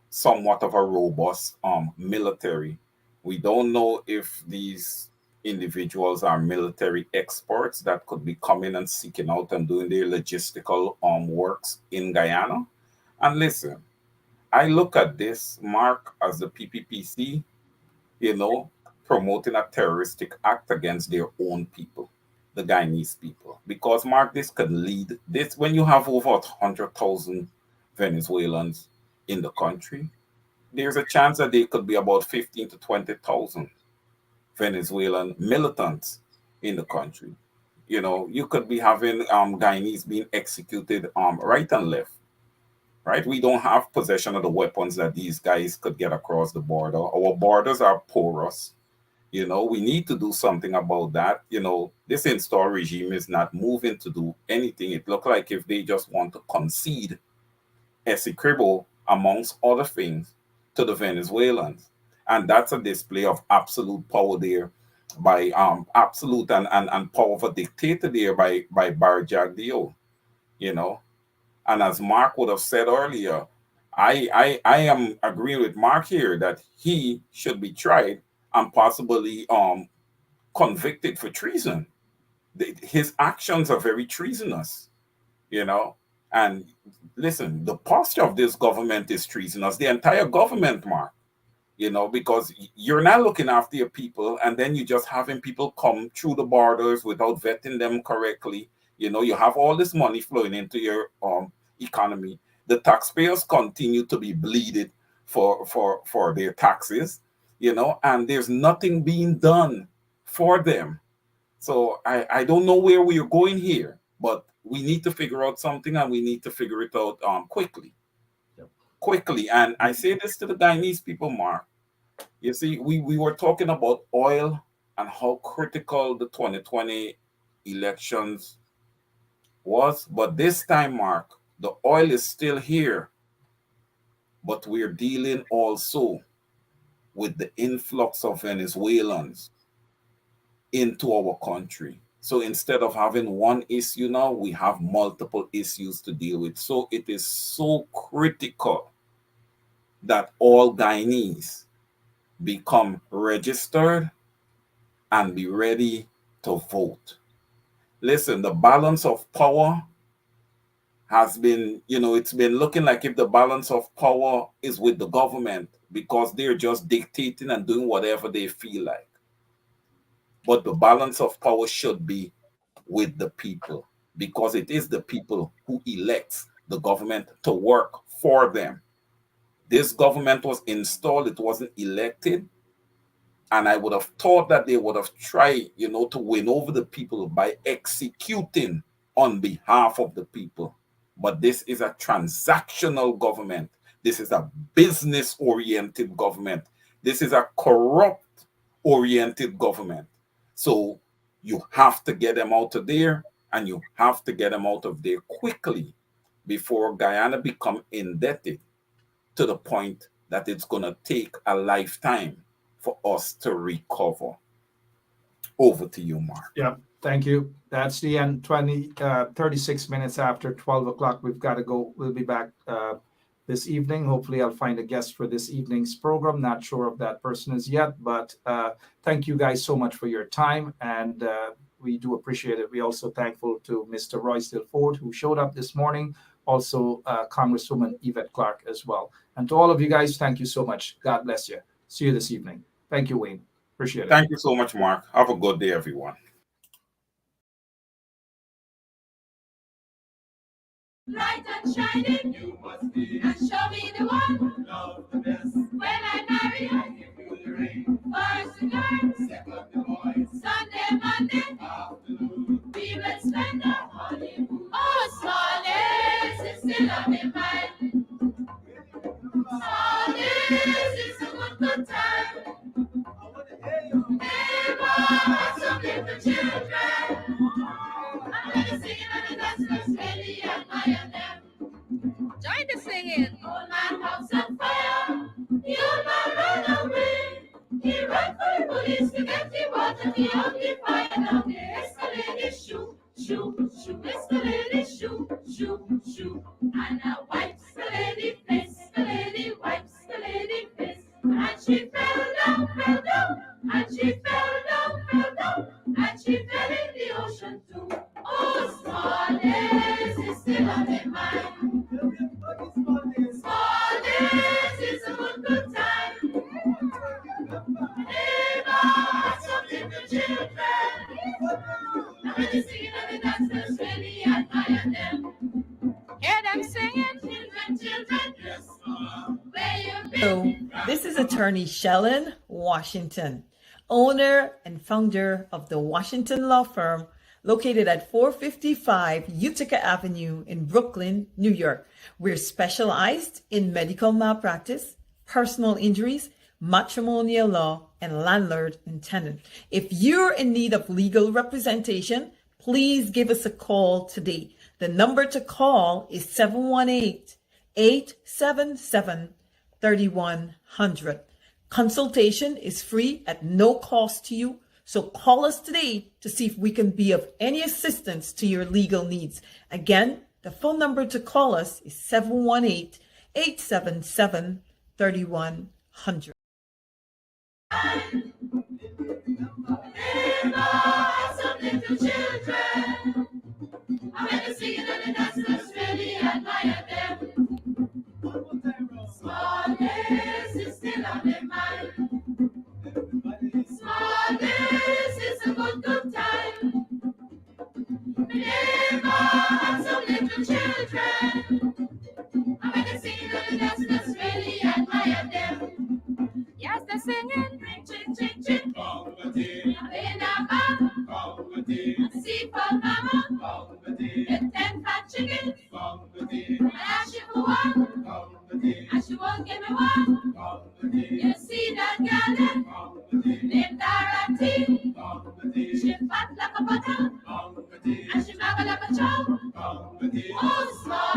somewhat of a robust military. We don't know if these individuals are military experts that could be coming and seeking out and doing their logistical works in Guyana. And listen, I look at this, Mark, as the PPPC, you know, promoting a terroristic act against their own people, the Guyanese people. Because, Mark, this could lead, this when you have over 100,000 Venezuelans in the country, there's a chance that there could be about 15 to 20,000 Venezuelan militants in the country. You know, you could be having Guyanese being executed right and left, right? We don't have possession of the weapons that these guys could get across the border. Our borders are porous. You know, we need to do something about that. You know, this install regime is not moving to do anything. It looks like if they just want to concede Essequibo, amongst other things, to the Venezuelans. And that's a display of absolute power there by absolute and power of a dictator there by Barjagdio, you know. And as Mark would have said earlier, I am agreeing with Mark here that he should be tried and possibly convicted for treason. His actions are very treasonous, you know. And listen, the posture of this government is treasonous. The entire government, Mark, you know, because you're not looking after your people, and then you just having people come through the borders without vetting them correctly. You know, you have all this money flowing into your economy. The taxpayers continue to be bleeded for their taxes, you know, and there's nothing being done for them. So I don't know where we are going here, but we need to figure out something, and we need to figure it out quickly. Yep. Quickly. And I say this to the Guyanese people, Mark. You see, we were talking about oil and how critical the 2020 elections was. But this time, Mark, the oil is still here. But we're dealing also with the influx of Venezuelans into our country. So instead of having one issue now, we have multiple issues to deal with. So it is so critical that all Guyanese become registered and be ready to vote. Listen, the balance of power has been, you know, it's been looking like if the balance of power is with the government because they're just dictating and doing whatever they feel like. But the balance of power should be with the people because it is the people who elects the government to work for them. This government was installed, it wasn't elected. And I would have thought that they would have tried, you know, to win over the people by executing on behalf of the people. But this is a transactional government. This is a business-oriented government. This is a corrupt-oriented government. So you have to get them out of there, and you have to get them out of there quickly before Guyana become indebted to the point that it's going to take a lifetime for us to recover. Over to you, Mark. Yeah, thank you. That's the end. 36 minutes after 12 o'clock. We've got to go. We'll be back this evening. Hopefully, I'll find a guest for this evening's program. Not sure if that person is yet, but thank you guys so much for your time, and we do appreciate it. We're also thankful to Mr. Roydale Ford, who showed up this morning, also Congresswoman Yvette Clarke as well. And to all of you guys, thank you so much. God bless you. See you this evening. Thank you, Wayne. Appreciate it. Thank you so much, Mark. Have a good day, everyone. Bright and shining, you must be, and show me the one. Love the best. When I marry, I give you the ring. First the girl, second the boys. Sunday, Monday, afternoon. We will spend our honeymoon. Oh, smallness is still on my mind. Smallness is a good time. Neighbor, some little children. I'm gonna sing and that's really admire them. Join the singing. Old man house on fire. The old man ran away. He ran for the police to get the water. The only fire down the escalator. Shoo, shoo, shoo. Escalator, shoo, shoo, shoo. And I wipes the lady face. The lady wipes the lady face. And she fell down, and she fell down, and she fell in the ocean too. Oh, smallness is still on my mind. Smallness is a good time. Neighbor, some little children. I'm really singing and the dancers really admire them. Hear them singing, children, yes, where you been? Hello, this is attorney Shellen Washington, owner and founder of the Washington Law Firm, located at 455 Utica Avenue in Brooklyn, New York. We're specialized in medical malpractice, personal injuries, matrimonial law, and landlord and tenant. If you're in need of legal representation, please give us a call today. The number to call is 718-877-3100. Consultation is free at no cost to you. So call us today to see if we can be of any assistance to your legal needs. Again, the phone number to call us is 718-877-3100. Some little children. I'm gonna sing it and the dancers really admire them. Smallness is still on their mind. Smallness is a good time. Neighbor, some little children. I'm gonna sing it and the dancers really admire them. Yes, they're singing. Ching, ching, ching. In a bar. Seafood mama. Get 10 fat chickens. And ask you for one. And she won't give me one. You see that girl named Dorothy. She fat like a butter. And she muggle like a chow. Oh, small